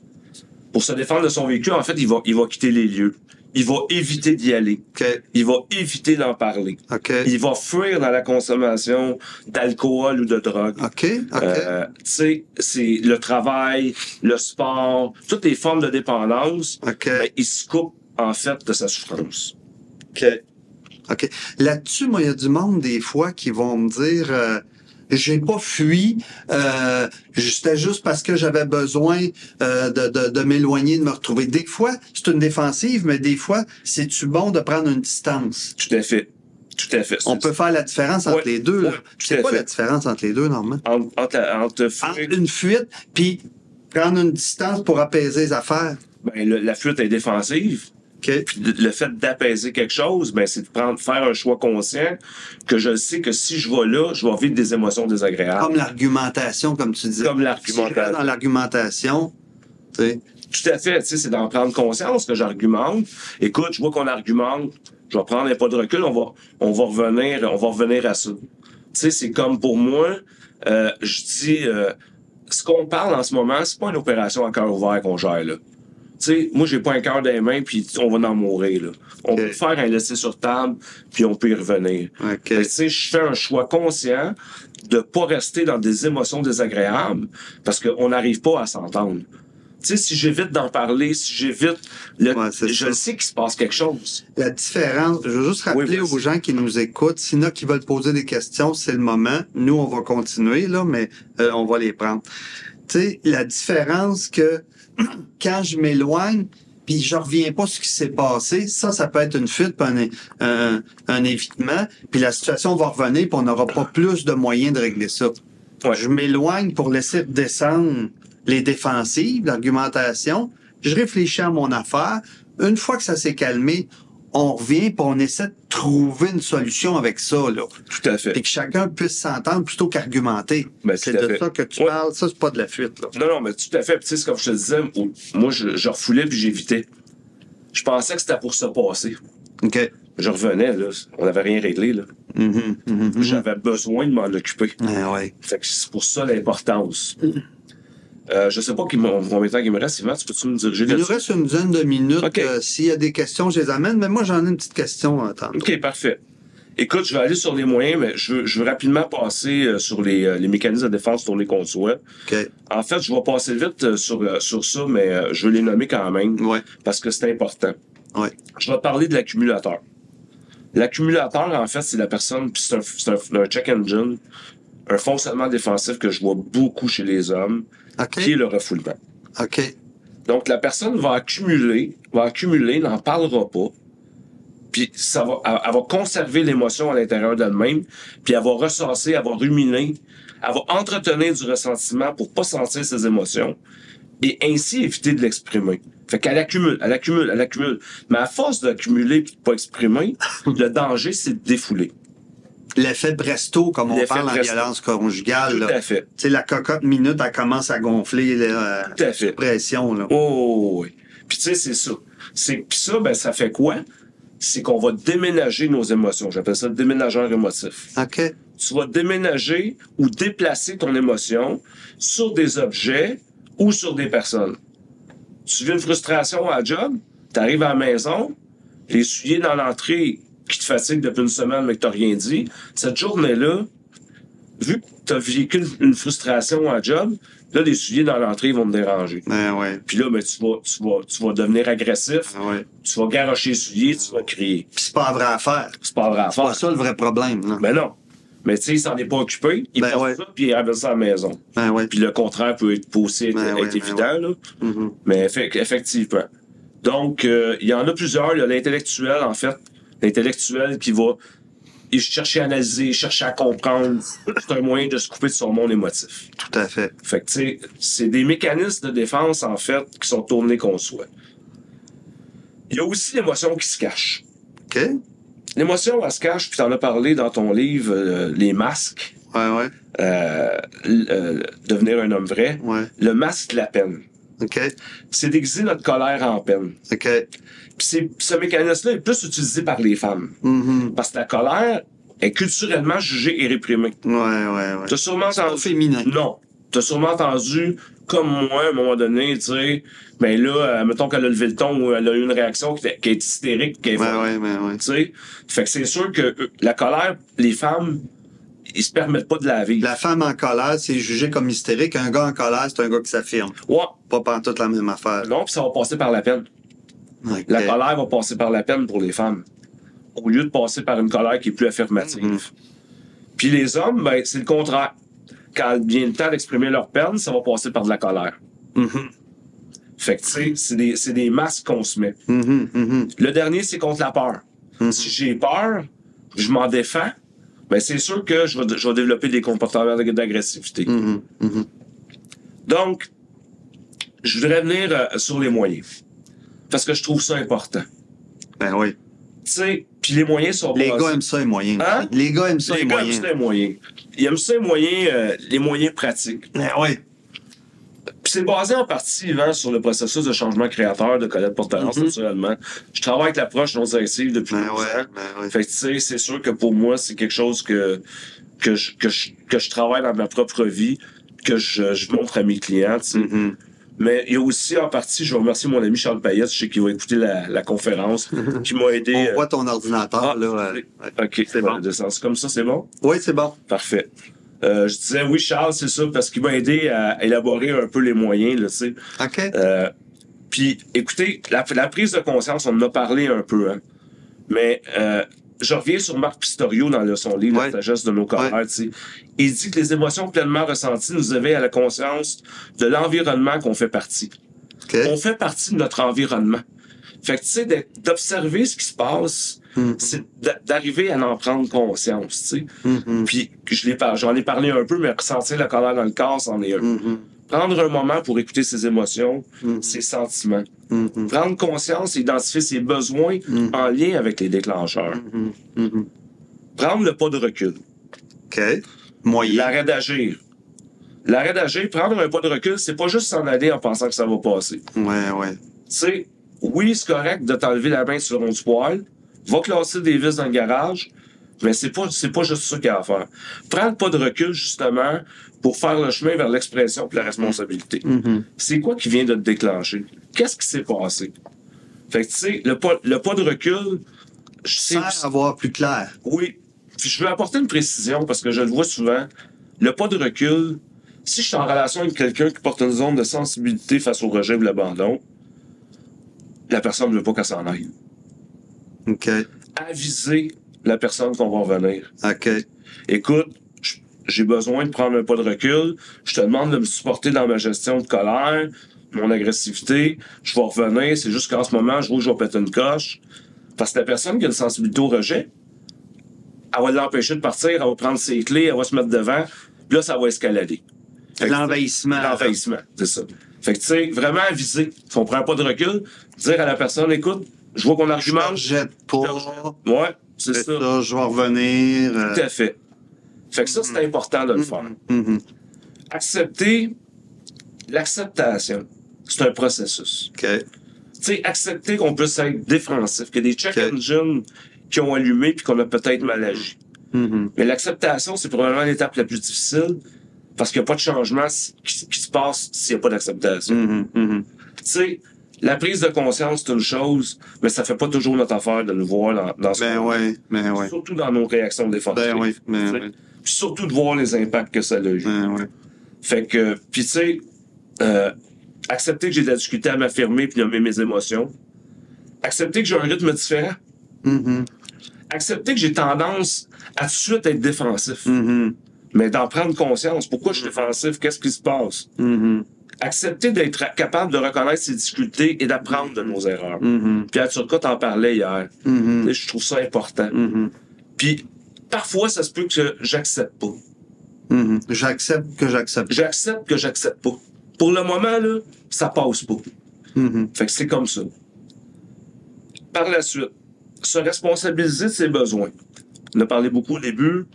Pour se défendre de son vécu, en fait, il va quitter les lieux. Il va éviter d'y aller. OK. Il va éviter d'en parler. OK. Il va fuir dans la consommation d'alcool ou de drogue. OK. Tu sais, c'est le travail, le sport, toutes les formes de dépendance. OK. Ben, il se coupe, en fait, de sa souffrance. OK. Là-dessus, moi, il y a du monde, des fois, qui vont me dire j'ai pas fui, c'était juste parce que j'avais besoin de m'éloigner, de me retrouver. Des fois, c'est une défensive, mais des fois, c'est-tu bon de prendre une distance? Tout à fait. On peut faire la différence entre les deux. Là. C'est quoi la différence entre les deux, normalement? Entre une fuite, puis prendre une distance pour apaiser les affaires. Ben, la fuite est défensive. Okay. Puis le fait d'apaiser quelque chose, ben c'est de faire un choix conscient que je sais que si je vais là, je vais vivre des émotions désagréables. Comme l'argumentation, comme tu dis. Comme l'argumentation. Si je reste dans l'argumentation, tu sais. Tout à fait, tu sais, c'est d'en prendre conscience que j'argumente. Écoute, je vois qu'on argumente, je vais prendre un pas de recul, on va revenir à ça. Tu sais, c'est comme pour moi, je dis, ce qu'on parle en ce moment, c'est pas une opération à cœur ouvert qu'on gère là. Tu sais, moi, j'ai pas un cœur dans les mains, puis on va en mourir, là. On peut faire un laisser sur table, puis on peut y revenir. Tu sais, je fais un choix conscient de pas rester dans des émotions désagréables, parce qu'on n'arrive pas à s'entendre. Tu sais, si j'évite d'en parler, si j'évite, je sais qu'il se passe quelque chose. La différence, je veux juste rappeler aux gens qui nous écoutent, s'il y en a qui veulent poser des questions, c'est le moment. Nous, on va continuer, là, mais on va les prendre. Tu sais, la différence que quand je m'éloigne, puis je reviens pas sur ce qui s'est passé, ça peut être une fuite, puis un évitement, puis la situation va revenir, puis on n'aura pas plus de moyens de régler ça. Ouais. Je m'éloigne pour laisser descendre les défensives, l'argumentation, je réfléchis à mon affaire, Une fois que ça s'est calmé, on revient et on essaie de trouver une solution avec ça, là. Tout à fait. Et que chacun puisse s'entendre plutôt qu'argumenter. Ben, C'est tout à de fait. ça que tu Ouais. parles. Ça, c'est pas de la fuite, là. Non, mais tout à fait. Puis, tu sais, c'est comme je te disais, moi, je refoulais puis j'évitais. Je pensais que c'était pour se passer. OK. Je revenais, là. On n'avait rien réglé, là. J'avais besoin de m'en occuper. Ah, ouais. Fait que c'est pour ça l'importance. Je sais pas combien de temps il me reste, Yvan. Tu peux-tu me diriger Il nous là-dessus? reste une dizaine de minutes. OK. S'il y a des questions, je les amène. Mais moi, j'en ai une petite question tantôt. OK, parfait. Écoute, je vais aller sur les moyens, mais je veux rapidement passer sur les mécanismes de défense tournés contre soi. OK. En fait, je vais passer vite sur ça, mais je veux les nommer quand même Ouais. parce que c'est important. Ouais. Je vais te parler de l'accumulateur. L'accumulateur, en fait, c'est la personne, puis c'est un check engine, un fonctionnement défensif que je vois beaucoup chez les hommes, OK. qui est le refoulement. OK. Donc, la personne va accumuler, n'en parlera pas, puis elle va conserver l'émotion à l'intérieur d'elle-même, puis elle va ressasser, elle va ruminer, elle va entretenir du ressentiment pour pas sentir ses émotions, et ainsi éviter de l'exprimer. Fait qu'elle accumule. Mais à force d'accumuler et de pas exprimer, le danger, c'est de défouler. L'effet presto, comme on L'effet parle en presto. violence conjugale. Tout là. à fait. Tu sais, la cocotte minute, elle commence à gonfler là, Tout à fait. sous pression. Là. Oh, oui. Puis tu sais, c'est ça. Puis ça, ben, ça fait quoi? C'est qu'on va déménager nos émotions. J'appelle ça le déménageur émotif. OK. Tu vas déménager ou déplacer ton émotion sur des objets ou sur des personnes. Tu vis une frustration à la job, t'arrives à la maison, les souliers dans l'entrée qui te fatiguent depuis une semaine mais que t'as rien dit, cette journée-là, vu que t'as vécu une frustration à la job, là, les souliers dans l'entrée vont te déranger. Ouais. Puis là, ben, tu vas devenir agressif, Ouais. tu vas garrocher les souliers, tu vas crier. Puis c'est pas la vraie affaire. C'est pas vrai à C'est pas faire. ça le vrai problème. Là. Ben non. Mais tu sais, il s'en est pas occupé, il Ben porte ouais. ça, puis il ramène ça à la maison. Ben ouais. Puis le contraire peut aussi être, Ben ouais, être ben évident, là. Mhm. Mais effectivement. Donc, il y en a plusieurs. Il y a l'intellectuel, en fait. L'intellectuel qui va chercher à analyser, chercher à comprendre. C'est un moyen de se couper de son monde émotif. Tout à fait. Fait que, tu sais, c'est des mécanismes de défense, en fait, qui sont tournés contre soi. Il y a aussi l'émotion qui se cache. OK? L'émotion, elle se cache, puis t'en as parlé dans ton livre, Les masques, Ouais. Devenir un homme vrai. Ouais. Le masque de la peine. OK. C'est déguiser notre colère en peine. OK. Puis ce mécanisme-là est plus utilisé par les femmes. Mhm. Parce que la colère est culturellement jugée et réprimée. Ouais. T'as sûrement C'est pas entendu... féminin. Non. T'as sûrement entendu, comme moi, à un moment donné, tu sais, ben là, mettons qu'elle a levé le ton ou elle a eu une réaction qui est hystérique, qui est Ouais. tu sais. Fait que c'est sûr que la colère, les femmes, ils se permettent pas de la vivre. La femme en colère, c'est jugé comme hystérique. Un gars en colère, c'est un gars qui s'affirme. Ouais. Pas pantoute la même affaire. Non, puis ça va passer par la peine. OK. La colère va passer par la peine pour les femmes. Au lieu de passer par une colère qui est plus affirmative. Puis les hommes, ben, c'est le contraire. Quand vient le temps d'exprimer leur peine, ça va passer par de la colère. Mhm. Fait que, tu sais, c'est des masques qu'on se met. Mhm. Le dernier, c'est contre la peur. Si j'ai peur, je m'en défends, ben c'est sûr que je vais développer des comportements d'agressivité. Mhm. Donc, je voudrais venir sur les moyens. Parce que je trouve ça important. Ben oui. Tu sais, puis les moyens sont Les basés- gars aiment ça, les moyens. Hein? Les gars aiment ça, les Les gars aiment moyens. ça, les moyens. Ils aiment ça, les moyens pratiques. Ben oui. Puis c'est basé en partie, Yvan, sur le processus de changement créateur de Colette Porterance, naturellement. Je travaille avec l'approche non directive depuis Ben 12 ouais. ans. Ben ouais. Fait que, tu sais, c'est sûr que pour moi, c'est quelque chose que je travaille dans ma propre vie, que je montre à mes clients, tu sais. Mhm. Mais il y a aussi, en partie, je remercie mon ami Charles Payette, je sais qu'il va écouter la conférence, qui m'a aidé. On voit ton ordinateur, là. ouais. OK, C'est bon. De sens comme ça, c'est bon? Oui, c'est bon. Parfait. Je disais, oui, Charles, c'est ça, parce qu'il m'a aidé à élaborer un peu les moyens, là, tu sais. OK. Puis, écoutez, la prise de conscience, on en a parlé un peu, hein. Mais je reviens sur Marc Pistorio dans son livre Ouais. La sagesse de nos colères, tu sais. Il dit que les émotions pleinement ressenties nous éveillent à la conscience de l'environnement qu'on fait partie. OK. On fait partie de notre environnement. Fait que, tu sais, d'observer ce qui se passe, c'est d'arriver à en prendre conscience, tu sais. Mhm. Puis, j'en ai parlé un peu, mais ressentir la colère dans le corps, c'en est un. Mhm. Prendre un moment pour écouter ses émotions, ses sentiments. Prendre conscience et identifier ses besoins en lien avec les déclencheurs. Prendre le pas de recul. OK. Moyen. L'arrêt d'agir. L'arrêt d'agir, prendre un pas de recul, c'est pas juste s'en aller en pensant que ça va passer. Ouais. Tu sais, oui, c'est correct de t'enlever la main sur le rond du poêle, va classer des vis dans le garage, mais c'est pas juste ça qu'il y a à faire. Prends le pas de recul, justement, pour faire le chemin vers l'expression et la responsabilité. C'est quoi qui vient de te déclencher? Qu'est-ce qui s'est passé? Fait que, tu sais, le pas de recul, c'est... Sert à voir plus clair. Oui. Puis je veux apporter une précision, parce que je le vois souvent. Le pas de recul, si je suis en relation avec quelqu'un qui porte une zone de sensibilité face au rejet ou l'abandon, la personne ne veut pas qu'elle s'en aille. OK. Aviser la personne qu'on va revenir. OK. Écoute, j'ai besoin de prendre un pas de recul. Je te demande de me supporter dans ma gestion de colère, mon agressivité. Je vais revenir. C'est juste qu'en ce moment, je vois que je vais péter une coche. Parce que la personne qui a une sensibilité au rejet, elle va l'empêcher de partir, elle va prendre ses clés, elle va se mettre devant. Puis là, ça va escalader. L'envahissement. L'envahissement, c'est ça. Fait que, tu sais, vraiment aviser. Si on prend pas de recul, dire à la personne, écoute, je vois qu'on Je argumente. ne jette pas. Ouais, c'est C'est ça. ça, je vais revenir. Tout à fait. Fait que ça, c'est important de le faire. Accepter l'acceptation. C'est un processus. OK. Tu sais, accepter qu'on puisse être défensif, qu'il y a des check OK. engines qui ont allumé puis qu'on a peut-être mal agi. Mais l'acceptation, c'est probablement l'étape la plus difficile parce qu'il n'y a pas de changement qui se passe s'il n'y a pas d'acceptation. Tu sais, la prise de conscience, c'est une chose, mais ça fait pas toujours notre affaire de nous voir dans ce Ben ouais. surtout dans nos réactions défensives. Ben oui. Puis surtout de voir les impacts que ça a eu. Ben ouais. Fait que, puis tu sais, accepter que j'ai de la difficulté à m'affirmer puis nommer mes émotions. Accepter que j'ai un rythme différent. Accepter que j'ai tendance à tout de suite être défensif. Mais d'en prendre conscience. Pourquoi je suis défensif? Qu'est-ce qui se passe? Accepter d'être capable de reconnaître ses difficultés et d'apprendre de nos erreurs. Puis à Turcotte t'en parlais hier. Je trouve ça important. Puis parfois, ça se peut que j'accepte pas. J'accepte que j'accepte. J'accepte que j'accepte pas. Pour le moment, là, ça passe pas. Fait que c'est comme ça. Par la suite, se responsabiliser de ses besoins. On a parlé beaucoup au début.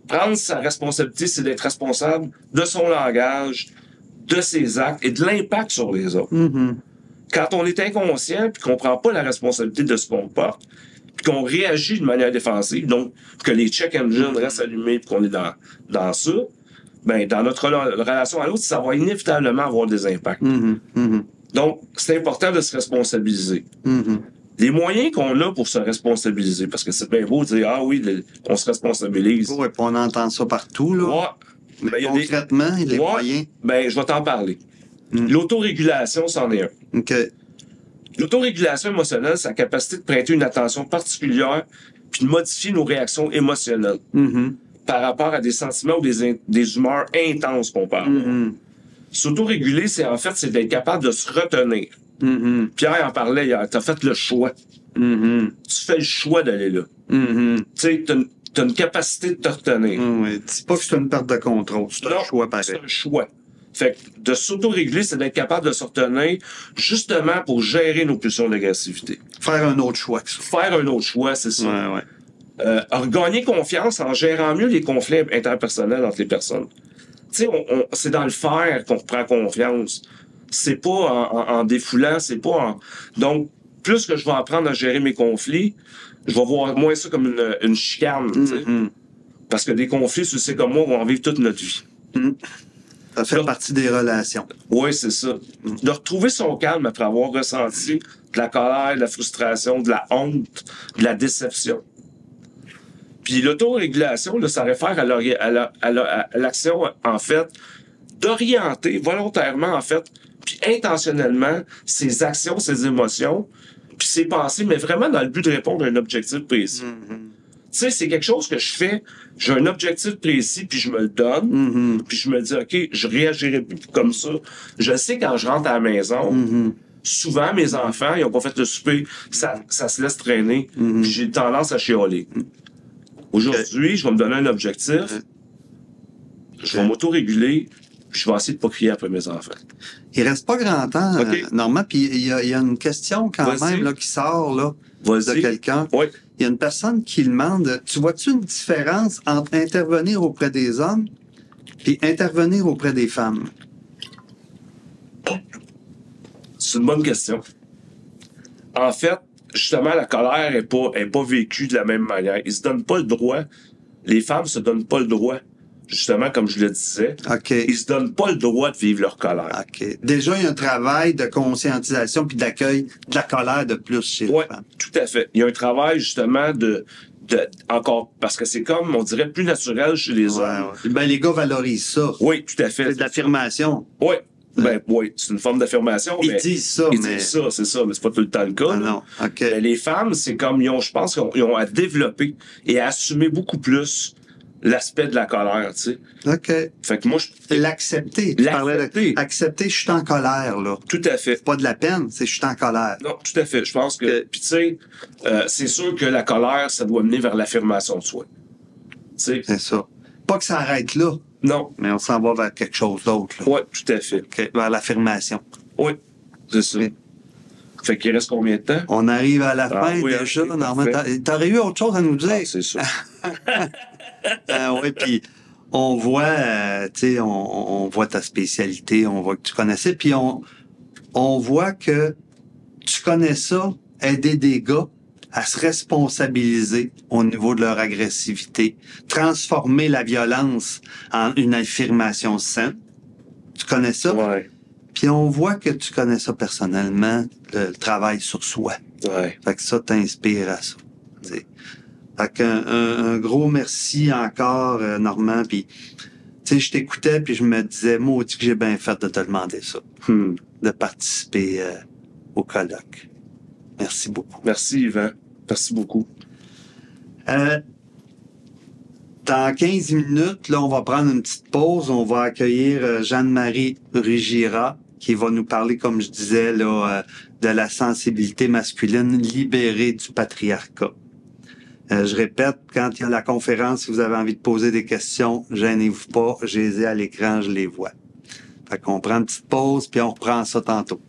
Prendre sa responsabilité, c'est d'être responsable de son langage, de ses actes et de l'impact sur les autres. Quand on est inconscient puis qu'on prend pas la responsabilité de ce qu'on porte, puis qu'on réagit de manière défensive, donc que les check engines restent allumés puis qu'on est dans ça, ben dans notre relation à l'autre, ça va inévitablement avoir des impacts. Donc, c'est important de se responsabiliser. Les moyens qu'on a pour se responsabiliser, parce que c'est bien beau de dire, ah oui, on se responsabilise. Oui, puis on entend ça partout, là. Ouais. Mais Ben, y a concrètement, les Ouais. moyens. Ben, je vais t'en parler. L'autorégulation, c'en est un. OK. L'autórégulation émotionnelle, c'est la capacité de prêter une attention particulière puis de modifier nos réactions émotionnelles par rapport à des sentiments ou des humeurs intenses qu'on peut avoir. S'autoréguler, c'est d'être capable de se retenir. Pierre en parlait hier, t'as fait le choix. Tu fais le choix d'aller là. Tu sais, t'as une capacité de te retenir. Oui. Dis pas que c'est une perte de contrôle, c'est un choix pareil. C'est un choix. Fait que de s'autoréguler, c'est d'être capable de se retenir justement pour gérer nos pulsions d'agressivité. Faire un autre choix que ça. Faire un autre choix, c'est ça. Ouais. Regagner confiance en gérant mieux les conflits interpersonnels entre les personnes. Tu sais, c'est dans le faire qu'on reprend confiance. C'est pas en défoulant, c'est pas en... Donc, plus que je vais apprendre à gérer mes conflits, je vais voir moins ça comme une chicane, tu sais. Parce que des conflits, tu sais comme moi, on va en vivre toute notre vie. Ça fait partie des relations. Oui, c'est ça. De retrouver son calme après avoir ressenti de la colère, de la frustration, de la honte, de la déception. Puis l'autorégulation, là, ça réfère à l'action, en fait, d'orienter volontairement, en fait, puis intentionnellement, ses actions, ses émotions, puis ses pensées, mais vraiment dans le but de répondre à un objectif précis. Tu sais, c'est quelque chose que je fais, j'ai un objectif précis, puis je me le donne, puis je me dis, OK, je réagirai plus comme ça. Je sais quand je rentre à la maison, souvent, mes enfants, ils ont pas fait le souper, ça se laisse traîner, puis j'ai tendance à chialer. Aujourd'hui, je vais me donner un objectif, je vais m'autoréguler, je vais essayer de pas crier après mes enfants. Il reste pas grand temps, OK. Normand, puis il y a une question quand Vas-y. même là, qui sort là, de Vas-y. quelqu'un. Oui. Il y a une personne qui demande, tu vois-tu une différence entre intervenir auprès des hommes puis intervenir auprès des femmes? C'est une bonne question. En fait, justement, la colère est pas vécue de la même manière. Ils se donnent pas le droit. Les femmes se donnent pas le droit. Justement, comme je le disais. OK. Ils se donnent pas le droit de vivre leur colère. OK. Déjà, il y a un travail de conscientisation puis d'accueil de la colère de plus chez Oui, les femmes. tout à fait. Il y a un travail, justement, encore, parce que c'est comme, on dirait, plus naturel chez les hommes. Ouais. Ben, les gars valorisent ça. Oui, tout à fait. C'est de l'affirmation. Oui. Ben, oui, c'est une forme d'affirmation. Ils mais disent ça, ils mais... disent ça, c'est ça, mais c'est pas tout le temps le cas. Ah là. non, OK. Mais les femmes, c'est comme, je pense qu'ils ont à développer et à assumer beaucoup plus l'aspect de la colère, tu sais. OK. Fait que moi, L'accepter. Tu parlais L'accepter. accepter, je suis en colère, là. tout à fait. C'est pas de la peine, c'est je suis en colère. Non, tout à fait. Je pense que, puis tu sais, c'est sûr que la colère, ça doit mener vers l'affirmation de soi. Tu sais, C'est ça. Pas que ça arrête là, non. mais on s'en va vers quelque chose d'autre, là. Ouais, tout à fait. OK. Vers l'affirmation. Oui, c'est ça. Oui. Fait qu'il reste combien de temps? On arrive à la Ah fin oui, déjà, ok, Normand. parfait. T'aurais eu autre chose à nous dire? Ah, c'est ça. Oui, puis on voit, tu sais, on voit ta spécialité, on voit que tu connaissais, puis on voit que tu connais ça, aider des gars à se responsabiliser au niveau de leur agressivité, transformer la violence en une affirmation saine. Tu connais ça? Ouais, Puis on voit que tu connais ça personnellement, le travail sur soi. ouais. Fait que ça t'inspire à ça. T'sais. Fait qu'un gros merci encore, Normand. Puis, tu sais, je t'écoutais puis je me disais, maudit que j'ai bien fait de te demander ça, de participer au colloque. Merci beaucoup. Merci, Yvan. Merci beaucoup. Dans 15 minutes, là, on va prendre une petite pause. On va accueillir Jeanne-Marie Rugira, qui va nous parler, comme je disais, là, de la sensibilité masculine libérée du patriarcat. Je répète, quand il y a la conférence, si vous avez envie de poser des questions, gênez-vous pas, je les ai à l'écran, je les vois. Fait qu'on prend une petite pause, puis on reprend ça tantôt.